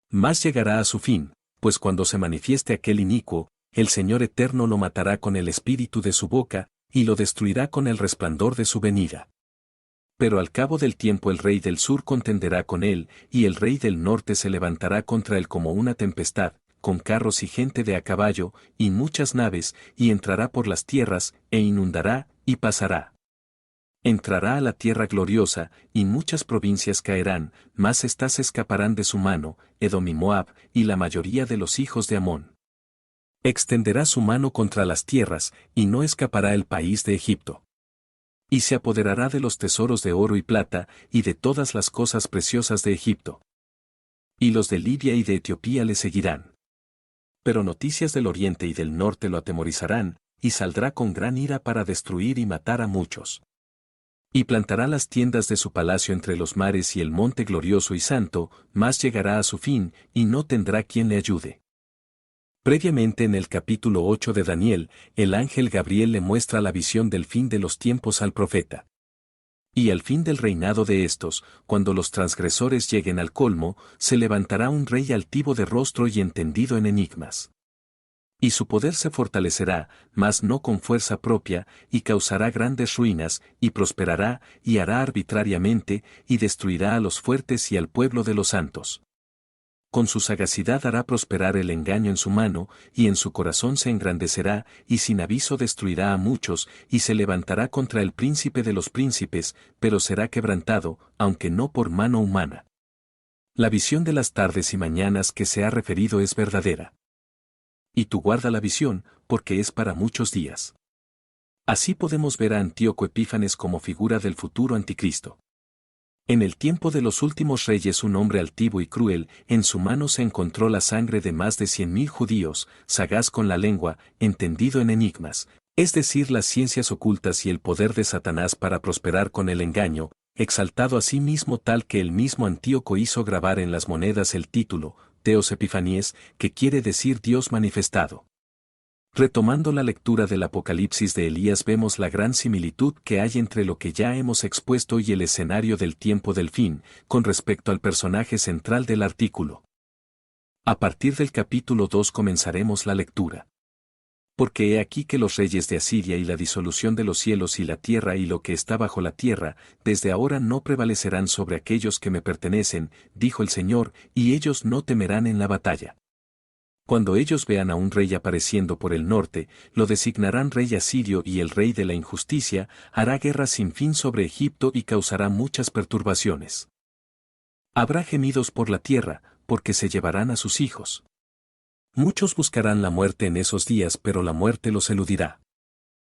Speaker 1: Mas llegará a su fin, pues cuando se manifieste aquel inicuo, el Señor eterno lo matará con el espíritu de su boca, y lo destruirá con el resplandor de su venida. Pero al cabo del tiempo el rey del sur contenderá con él, y el rey del norte se levantará contra él como una tempestad, con carros y gente de a caballo, y muchas naves, y entrará por las tierras, e inundará, y pasará. Entrará a la tierra gloriosa, y muchas provincias caerán, mas éstas escaparán de su mano, Edom y Moab, y la mayoría de los hijos de Amón. Extenderá su mano contra las tierras, y no escapará el país de Egipto. Y se apoderará de los tesoros de oro y plata, y de todas las cosas preciosas de Egipto. Y los de Libia y de Etiopía le seguirán. Pero noticias del oriente y del norte lo atemorizarán, y saldrá con gran ira para destruir y matar a muchos. Y plantará las tiendas de su palacio entre los mares y el monte glorioso y santo, mas llegará a su fin, y no tendrá quien le ayude. Previamente en el capítulo 8 de Daniel, el ángel Gabriel le muestra la visión del fin de los tiempos al profeta. Y al fin del reinado de estos, cuando los transgresores lleguen al colmo, se levantará un rey altivo de rostro y entendido en enigmas. Y su poder se fortalecerá, mas no con fuerza propia, y causará grandes ruinas, y prosperará, y hará arbitrariamente, y destruirá a los fuertes y al pueblo de los santos. Con su sagacidad hará prosperar el engaño en su mano, y en su corazón se engrandecerá, y sin aviso destruirá a muchos, y se levantará contra el príncipe de los príncipes, pero será quebrantado, aunque no por mano humana. La visión de las tardes y mañanas que se ha referido es verdadera. Y tú guarda la visión, porque es para muchos días. Así podemos ver a Antíoco Epífanes como figura del futuro anticristo. En el tiempo de los últimos reyes un hombre altivo y cruel, en su mano se encontró la sangre de más de 100.000 judíos, sagaz con la lengua, entendido en enigmas, es decir las ciencias ocultas y el poder de Satanás para prosperar con el engaño, exaltado a sí mismo tal que el mismo Antíoco hizo grabar en las monedas el título, Theos Epifanies, que quiere decir Dios manifestado. Retomando la lectura del Apocalipsis de Elías vemos la gran similitud que hay entre lo que ya hemos expuesto y el escenario del tiempo del fin, con respecto al personaje central del artículo. A partir del capítulo 2 comenzaremos la lectura. Porque he aquí que los reyes de Asiria y la disolución de los cielos y la tierra y lo que está bajo la tierra, desde ahora no prevalecerán sobre aquellos que me pertenecen, dijo el Señor, y ellos no temerán en la batalla. Cuando ellos vean a un rey apareciendo por el norte, lo designarán rey asirio y el rey de la injusticia hará guerra sin fin sobre Egipto y causará muchas perturbaciones. Habrá gemidos por la tierra, porque se llevarán a sus hijos. Muchos buscarán la muerte en esos días, pero la muerte los eludirá.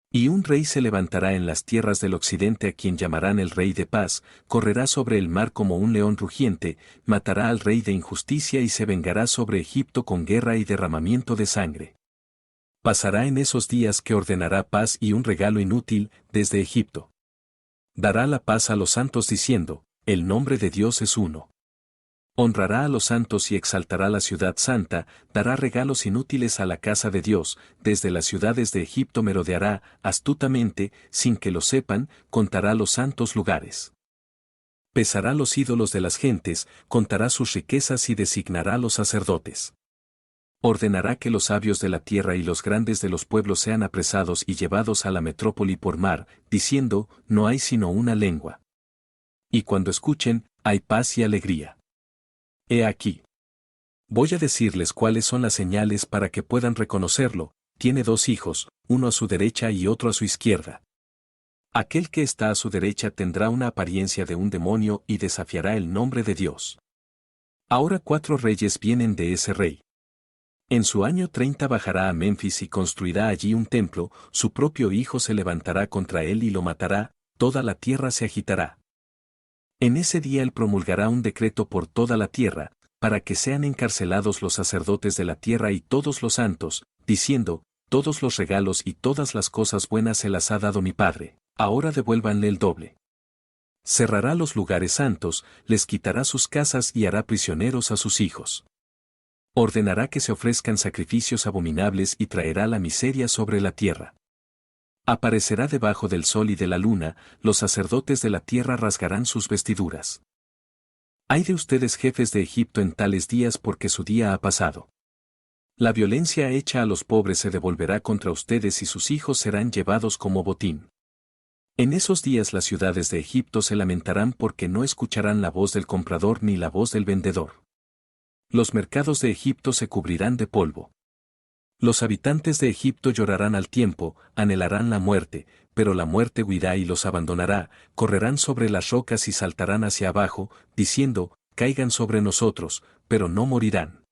Speaker 1: Y un rey se levantará en las tierras del occidente a quien llamarán el rey de paz, correrá sobre el mar como un león rugiente, matará al rey de injusticia y se vengará sobre Egipto con guerra y derramamiento de sangre. Pasará en esos días que ordenará paz y un regalo inútil, desde Egipto. Dará la paz a los santos diciendo, el nombre de Dios es uno. Honrará a los santos y exaltará la ciudad santa, dará regalos inútiles a la casa de Dios, desde las ciudades de Egipto merodeará, astutamente, sin que lo sepan, contará los santos lugares. Pesará los ídolos de las gentes, contará sus riquezas y designará a los sacerdotes. Ordenará que los sabios de la tierra y los grandes de los pueblos sean apresados y llevados a la metrópoli por mar, diciendo, no hay sino una lengua. Y cuando escuchen, hay paz y alegría. He aquí. Voy a decirles cuáles son las señales para que puedan reconocerlo. Tiene 2 hijos, uno a su derecha y otro a su izquierda. Aquel que está a su derecha tendrá una apariencia de un demonio y desafiará el nombre de Dios. Ahora 4 reyes vienen de ese rey. En su año 30 bajará a Memphis y construirá allí un templo, su propio hijo se levantará contra él y lo matará, toda la tierra se agitará. En ese día él promulgará un decreto por toda la tierra, para que sean encarcelados los sacerdotes de la tierra y todos los santos, diciendo, todos los regalos y todas las cosas buenas se las ha dado mi Padre, ahora devuélvanle el doble. Cerrará los lugares santos, les quitará sus casas y hará prisioneros a sus hijos. Ordenará que se ofrezcan sacrificios abominables y traerá la miseria sobre la tierra. Aparecerá debajo del sol y de la luna, los sacerdotes de la tierra rasgarán sus vestiduras. Ay de ustedes jefes de Egipto en tales días porque su día ha pasado. La violencia hecha a los pobres se devolverá contra ustedes y sus hijos serán llevados como botín. En esos días las ciudades de Egipto se lamentarán porque no escucharán la voz del comprador ni la voz del vendedor. Los mercados de Egipto se cubrirán de polvo. Los habitantes de Egipto llorarán al tiempo, anhelarán la muerte, pero la muerte huirá y los abandonará, correrán sobre las rocas y saltarán hacia abajo, diciendo, caigan sobre nosotros, pero no morirán.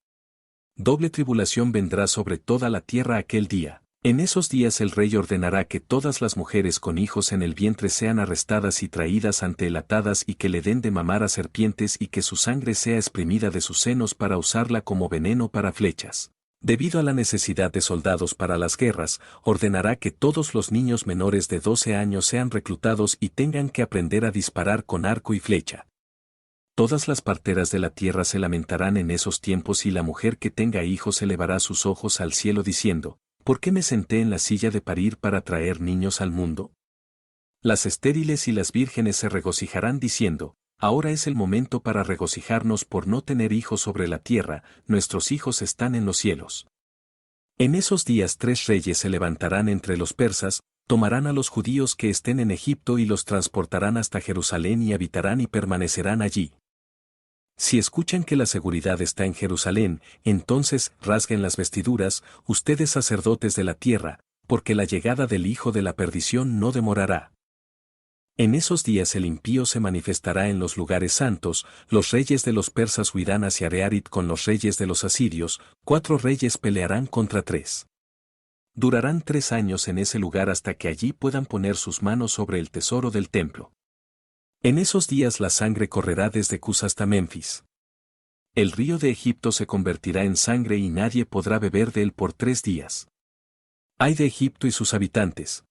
Speaker 1: Doble tribulación vendrá sobre toda la tierra aquel día. En esos días el rey ordenará que todas las mujeres con hijos en el vientre sean arrestadas y traídas ante él atadas y que le den de mamar a serpientes y que su sangre sea exprimida de sus senos para usarla como veneno para flechas. Debido a la necesidad de soldados para las guerras, ordenará que todos los niños menores de 12 años sean reclutados y tengan que aprender a disparar con arco y flecha. Todas las parteras de la tierra se lamentarán en esos tiempos y la mujer que tenga hijos elevará sus ojos al cielo diciendo, ¿por qué me senté en la silla de parir para traer niños al mundo? Las estériles y las vírgenes se regocijarán diciendo, ahora es el momento para regocijarnos por no tener hijos sobre la tierra, nuestros hijos están en los cielos. En esos días 3 reyes se levantarán entre los persas, tomarán a los judíos que estén en Egipto y los transportarán hasta Jerusalén y habitarán y permanecerán allí. Si escuchan que la seguridad está en Jerusalén, entonces rasguen las vestiduras, ustedes sacerdotes de la tierra, porque la llegada del Hijo de la perdición no demorará. En esos días el impío se manifestará en los lugares santos, los reyes de los persas huirán hacia Arearit con los reyes de los asirios, 4 reyes pelearán contra 3. Durarán 3 años en ese lugar hasta que allí puedan poner sus manos sobre el tesoro del templo. En esos días la sangre correrá desde Cus hasta Memphis. El río de Egipto se convertirá en sangre y nadie podrá beber de él por 3 días. Ay de Egipto y sus habitantes.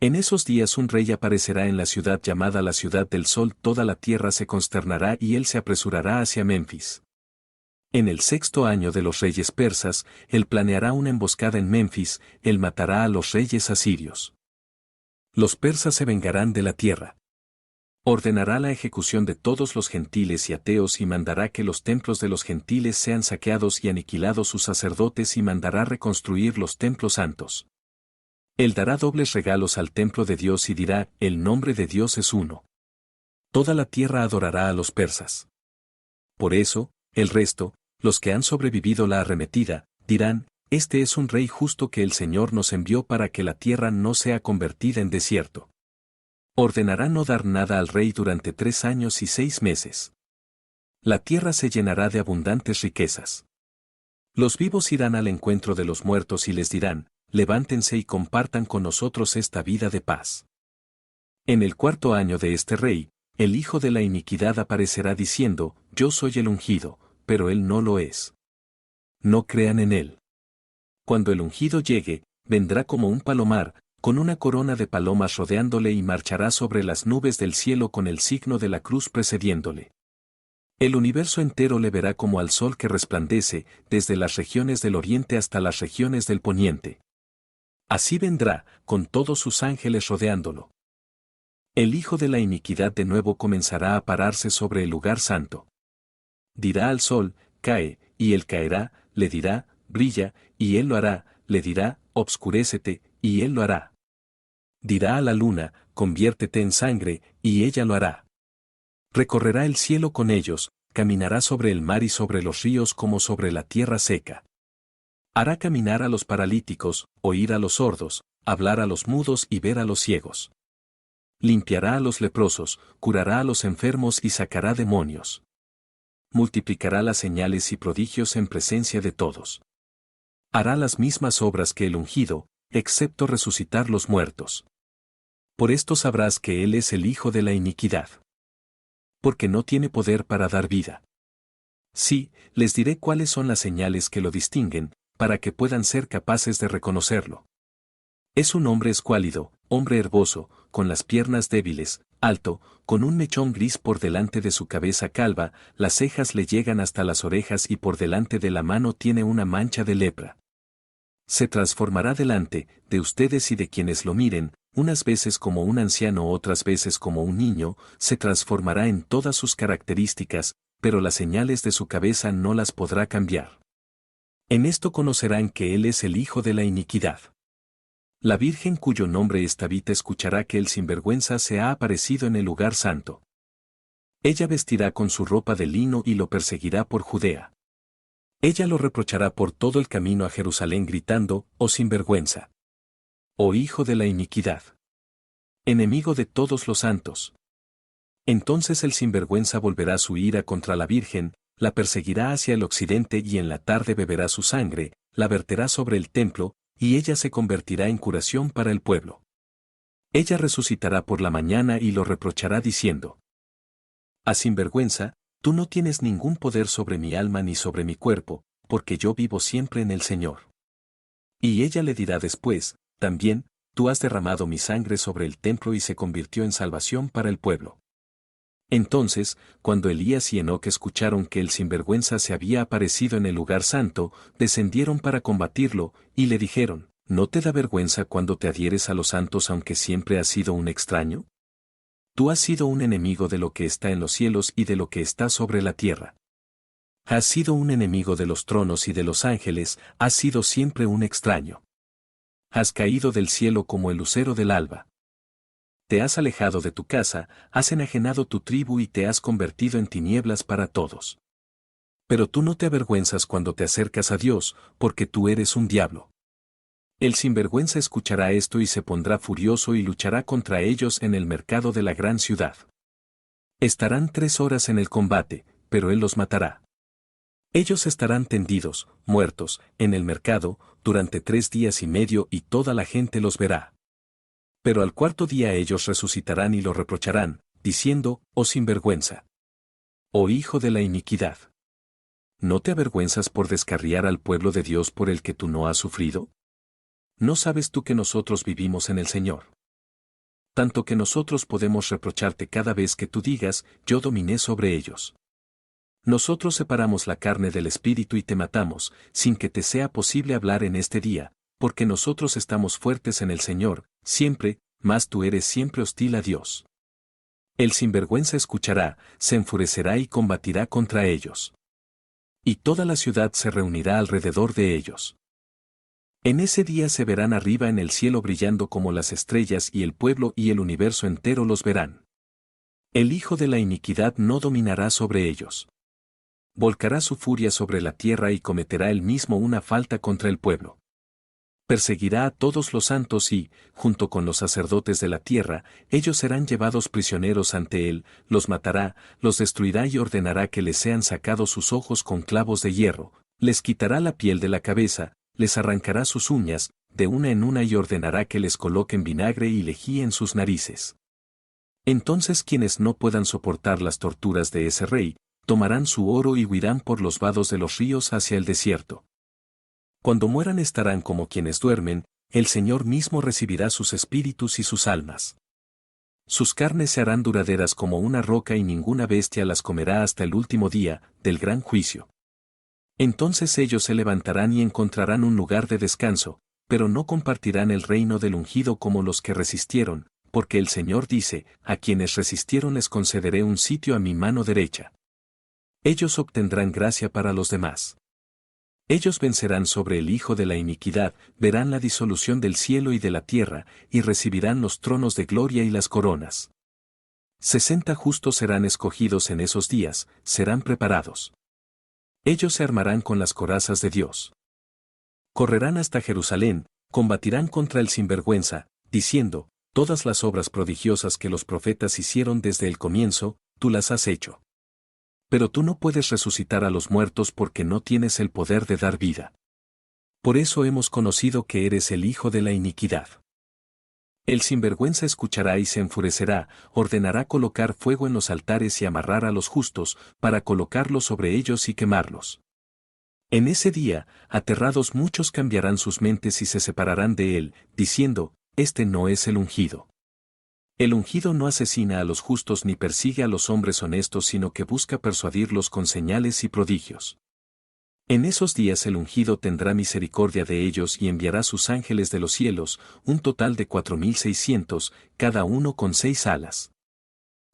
Speaker 1: En esos días un rey aparecerá en la ciudad llamada la ciudad del sol, toda la tierra se consternará y él se apresurará hacia Memphis. En el 6º año de los reyes persas, él planeará una emboscada en Memphis, él matará a los reyes asirios. Los persas se vengarán de la tierra. Ordenará la ejecución de todos los gentiles y ateos y mandará que los templos de los gentiles sean saqueados y aniquilados sus sacerdotes y mandará reconstruir los templos santos. Él dará dobles regalos al templo de Dios y dirá, el nombre de Dios es uno. Toda la tierra adorará a los persas. Por eso, el resto, los que han sobrevivido la arremetida, dirán, este es un rey justo que el Señor nos envió para que la tierra no sea convertida en desierto. Ordenará no dar nada al rey durante 3 años y 6 meses. La tierra se llenará de abundantes riquezas. Los vivos irán al encuentro de los muertos y les dirán, levántense y compartan con nosotros esta vida de paz. En el 4º año de este rey, el hijo de la iniquidad aparecerá diciendo, yo soy el ungido, pero él no lo es. No crean en él. Cuando el ungido llegue, vendrá como un palomar, con una corona de palomas rodeándole y marchará sobre las nubes del cielo con el signo de la cruz precediéndole. El universo entero le verá como al sol que resplandece, desde las regiones del oriente hasta las regiones del poniente. Así vendrá, con todos sus ángeles rodeándolo. El hijo de la iniquidad de nuevo comenzará a pararse sobre el lugar santo. Dirá al sol, cae, y él caerá, le dirá, brilla, y él lo hará, le dirá, obscurécete, y él lo hará. Dirá a la luna, conviértete en sangre, y ella lo hará. Recorrerá el cielo con ellos, caminará sobre el mar y sobre los ríos como sobre la tierra seca. Hará caminar a los paralíticos, oír a los sordos, hablar a los mudos y ver a los ciegos. Limpiará a los leprosos, curará a los enfermos y sacará demonios. Multiplicará las señales y prodigios en presencia de todos. Hará las mismas obras que el ungido, excepto resucitar los muertos. Por esto sabrás que él es el hijo de la iniquidad. Porque no tiene poder para dar vida. Sí, les diré cuáles son las señales que lo distinguen, para que puedan ser capaces de reconocerlo. Es un hombre escuálido, hombre herboso, con las piernas débiles, alto, con un mechón gris por delante de su cabeza calva, las cejas le llegan hasta las orejas y por delante de la mano tiene una mancha de lepra. Se transformará delante de ustedes y de quienes lo miren, unas veces como un anciano, otras veces como un niño, se transformará en todas sus características, pero las señales de su cabeza no las podrá cambiar. En esto conocerán que Él es el Hijo de la iniquidad. La Virgen cuyo nombre es Tabita escuchará que el sinvergüenza se ha aparecido en el lugar santo. Ella vestirá con su ropa de lino y lo perseguirá por Judea. Ella lo reprochará por todo el camino a Jerusalén gritando, oh sinvergüenza. Oh hijo de la iniquidad. Enemigo de todos los santos. Entonces el sinvergüenza volverá su ira contra la Virgen, la perseguirá hacia el occidente y en la tarde beberá su sangre, la verterá sobre el templo, y ella se convertirá en curación para el pueblo. Ella resucitará por la mañana y lo reprochará diciendo: a sinvergüenza, tú no tienes ningún poder sobre mi alma ni sobre mi cuerpo, porque yo vivo siempre en el Señor. Y ella le dirá después, también, tú has derramado mi sangre sobre el templo y se convirtió en salvación para el pueblo. Entonces, cuando Elías y Enoc escucharon que el sinvergüenza se había aparecido en el lugar santo, descendieron para combatirlo, y le dijeron: ¿no te da vergüenza cuando te adhieres a los santos aunque siempre has sido un extraño? Tú has sido un enemigo de lo que está en los cielos y de lo que está sobre la tierra. Has sido un enemigo de los tronos y de los ángeles, has sido siempre un extraño. Has caído del cielo como el lucero del alba. Te has alejado de tu casa, has enajenado tu tribu y te has convertido en tinieblas para todos. Pero tú no te avergüenzas cuando te acercas a Dios, porque tú eres un diablo. El sinvergüenza escuchará esto y se pondrá furioso y luchará contra ellos en el mercado de la gran ciudad. Estarán 3 horas en el combate, pero él los matará. Ellos estarán tendidos, muertos, en el mercado, durante 3 días y medio y toda la gente los verá. Pero al cuarto día ellos resucitarán y lo reprocharán, diciendo: oh sinvergüenza. Oh hijo de la iniquidad. ¿No te avergüenzas por descarriar al pueblo de Dios por el que tú no has sufrido? ¿No sabes tú que nosotros vivimos en el Señor? Tanto que nosotros podemos reprocharte cada vez que tú digas: yo dominé sobre ellos. Nosotros separamos la carne del espíritu y te matamos, sin que te sea posible hablar en este día, porque nosotros estamos fuertes en el Señor, siempre, mas tú eres siempre hostil a Dios. El sinvergüenza escuchará, se enfurecerá y combatirá contra ellos. Y toda la ciudad se reunirá alrededor de ellos. En ese día se verán arriba en el cielo brillando como las estrellas y el pueblo y el universo entero los verán. El hijo de la iniquidad no dominará sobre ellos. Volcará su furia sobre la tierra y cometerá él mismo una falta contra el pueblo. Perseguirá a todos los santos y, junto con los sacerdotes de la tierra, ellos serán llevados prisioneros ante él, los matará, los destruirá y ordenará que les sean sacados sus ojos con clavos de hierro, les quitará la piel de la cabeza, les arrancará sus uñas, de una en una y ordenará que les coloquen vinagre y lejía en sus narices. Entonces quienes no puedan soportar las torturas de ese rey, tomarán su oro y huirán por los vados de los ríos hacia el desierto. Cuando mueran estarán como quienes duermen, el Señor mismo recibirá sus espíritus y sus almas. Sus carnes se harán duraderas como una roca y ninguna bestia las comerá hasta el último día, del gran juicio. Entonces ellos se levantarán y encontrarán un lugar de descanso, pero no compartirán el reino del ungido como los que resistieron, porque el Señor dice: a quienes resistieron les concederé un sitio a mi mano derecha. Ellos obtendrán gracia para los demás. Ellos vencerán sobre el hijo de la iniquidad, verán la disolución del cielo y de la tierra, y recibirán los tronos de gloria y las coronas. 60 justos serán escogidos en esos días, serán preparados. Ellos se armarán con las corazas de Dios. Correrán hasta Jerusalén, combatirán contra el sinvergüenza, diciendo: todas las obras prodigiosas que los profetas hicieron desde el comienzo, tú las has hecho. Pero tú no puedes resucitar a los muertos porque no tienes el poder de dar vida. Por eso hemos conocido que eres el hijo de la iniquidad. El sinvergüenza escuchará y se enfurecerá, ordenará colocar fuego en los altares y amarrar a los justos, para colocarlos sobre ellos y quemarlos. En ese día, aterrados muchos cambiarán sus mentes y se separarán de él, diciendo, este no es el ungido. El ungido no asesina a los justos ni persigue a los hombres honestos, sino que busca persuadirlos con señales y prodigios. En esos días el ungido tendrá misericordia de ellos y enviará sus ángeles de los cielos, un total de 4600, cada uno con 6 alas.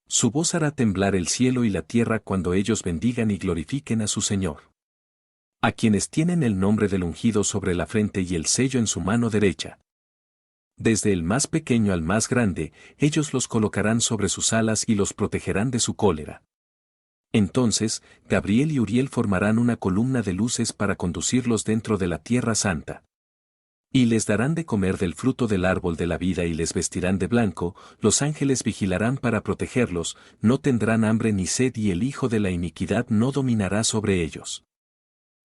Speaker 1: Su voz hará temblar el cielo y la tierra cuando ellos bendigan y glorifiquen a su Señor. A quienes tienen el nombre del ungido sobre la frente y el sello en su mano derecha. Desde el más pequeño al más grande, ellos los colocarán sobre sus alas y los protegerán de su cólera. Entonces, Gabriel y Uriel formarán una columna de luces para conducirlos dentro de la tierra santa. Y les darán de comer del fruto del árbol de la vida y les vestirán de blanco, los ángeles vigilarán para protegerlos, no tendrán hambre ni sed y el hijo de la iniquidad no dominará sobre ellos.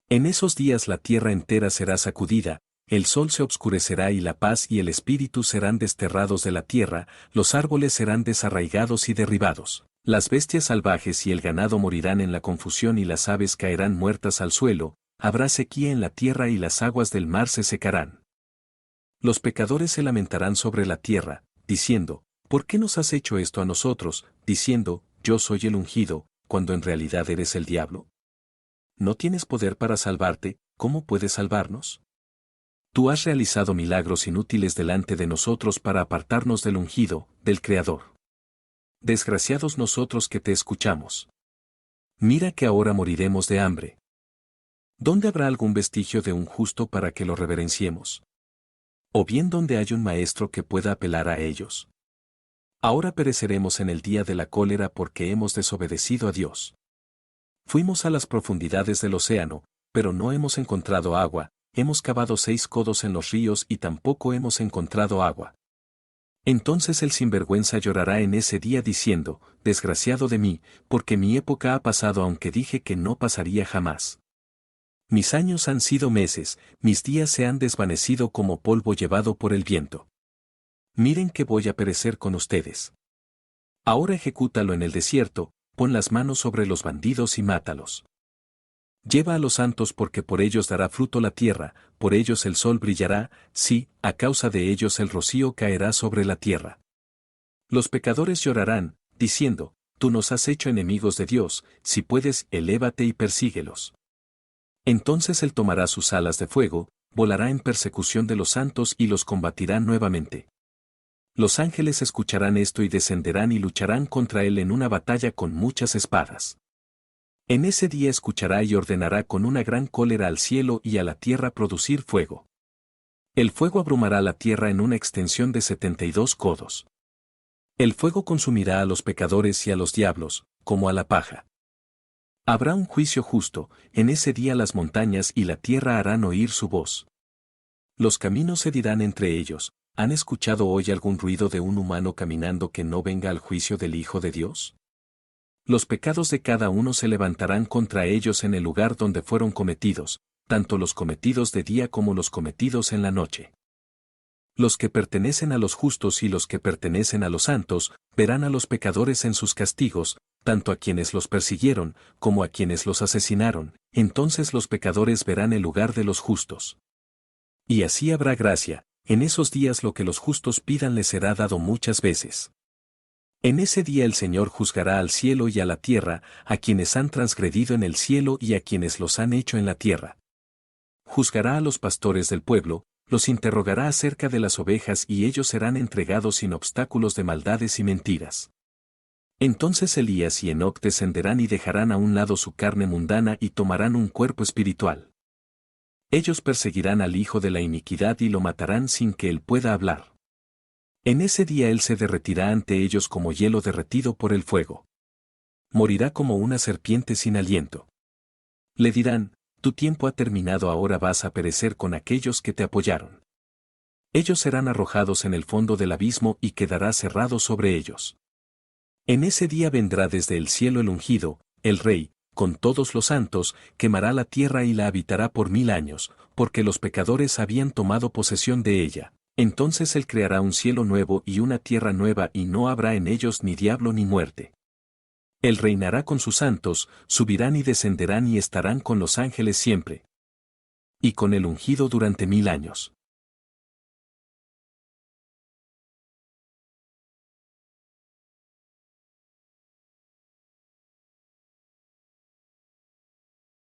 Speaker 1: En esos días la tierra entera será sacudida, el sol se obscurecerá y la paz y el espíritu serán desterrados de la tierra, los árboles serán desarraigados y derribados. Las bestias salvajes y el ganado morirán en la confusión y las aves caerán muertas al suelo, habrá sequía en la tierra y las aguas del mar se secarán. Los pecadores se lamentarán sobre la tierra, diciendo, ¿por qué nos has hecho esto a nosotros? Diciendo, yo soy el ungido, cuando en realidad eres el diablo. ¿No tienes poder para salvarte? ¿Cómo puedes salvarnos? Tú has realizado milagros inútiles delante de nosotros para apartarnos del ungido, del Creador. Desgraciados nosotros que te escuchamos. Mira que ahora moriremos de hambre. ¿Dónde habrá algún vestigio de un justo para que lo reverenciemos? ¿O bien donde hay un maestro que pueda apelar a ellos? Ahora pereceremos en el día de la cólera porque hemos desobedecido a Dios. Fuimos a las profundidades del océano, pero no hemos encontrado agua, hemos cavado 6 codos en los ríos y tampoco hemos encontrado agua. Entonces el sinvergüenza llorará en ese día diciendo, desgraciado de mí, porque mi época ha pasado aunque dije que no pasaría jamás. Mis años han sido meses, mis días se han desvanecido como polvo llevado por el viento. Miren que voy a perecer con ustedes. Ahora ejecútalo en el desierto, pon las manos sobre los bandidos y mátalos. Lleva a los santos porque por ellos dará fruto la tierra, por ellos el sol brillará, sí, a causa de ellos el rocío caerá sobre la tierra. Los pecadores llorarán, diciendo, tú nos has hecho enemigos de Dios, si puedes, elévate y persíguelos. Entonces él tomará sus alas de fuego, volará en persecución de los santos y los combatirá nuevamente. Los ángeles escucharán esto y descenderán y lucharán contra él en una batalla con muchas espadas. En ese día escuchará y ordenará con una gran cólera al cielo y a la tierra producir fuego. El fuego abrumará la tierra en una extensión de 72 codos. El fuego consumirá a los pecadores y a los diablos, como a la paja. Habrá un juicio justo, en ese día las montañas y la tierra harán oír su voz. Los caminos se dirán entre ellos, ¿han escuchado hoy algún ruido de un humano caminando que no venga al juicio del Hijo de Dios? Los pecados de cada uno se levantarán contra ellos en el lugar donde fueron cometidos, tanto los cometidos de día como los cometidos en la noche. Los que pertenecen a los justos y los que pertenecen a los santos, verán a los pecadores en sus castigos, tanto a quienes los persiguieron, como a quienes los asesinaron, entonces los pecadores verán el lugar de los justos. Y así habrá gracia, en esos días lo que los justos pidan les será dado muchas veces. En ese día el Señor juzgará al cielo y a la tierra, a quienes han transgredido en el cielo y a quienes los han hecho en la tierra. Juzgará a los pastores del pueblo, los interrogará acerca de las ovejas y ellos serán entregados sin obstáculos de maldades y mentiras. Entonces Elías y Enoc descenderán y dejarán a un lado su carne mundana y tomarán un cuerpo espiritual. Ellos perseguirán al hijo de la iniquidad y lo matarán sin que él pueda hablar. En ese día él se derretirá ante ellos como hielo derretido por el fuego. Morirá como una serpiente sin aliento. Le dirán, tu tiempo ha terminado, ahora vas a perecer con aquellos que te apoyaron. Ellos serán arrojados en el fondo del abismo y quedará cerrado sobre ellos. En ese día vendrá desde el cielo el ungido, el Rey, con todos los santos, quemará la tierra y la habitará por 1000 años, porque los pecadores habían tomado posesión de ella. Entonces él creará un cielo nuevo y una tierra nueva y no habrá en ellos ni diablo ni muerte. Él reinará con sus santos, subirán y descenderán y estarán con los ángeles siempre. Y con el ungido durante 1000 años.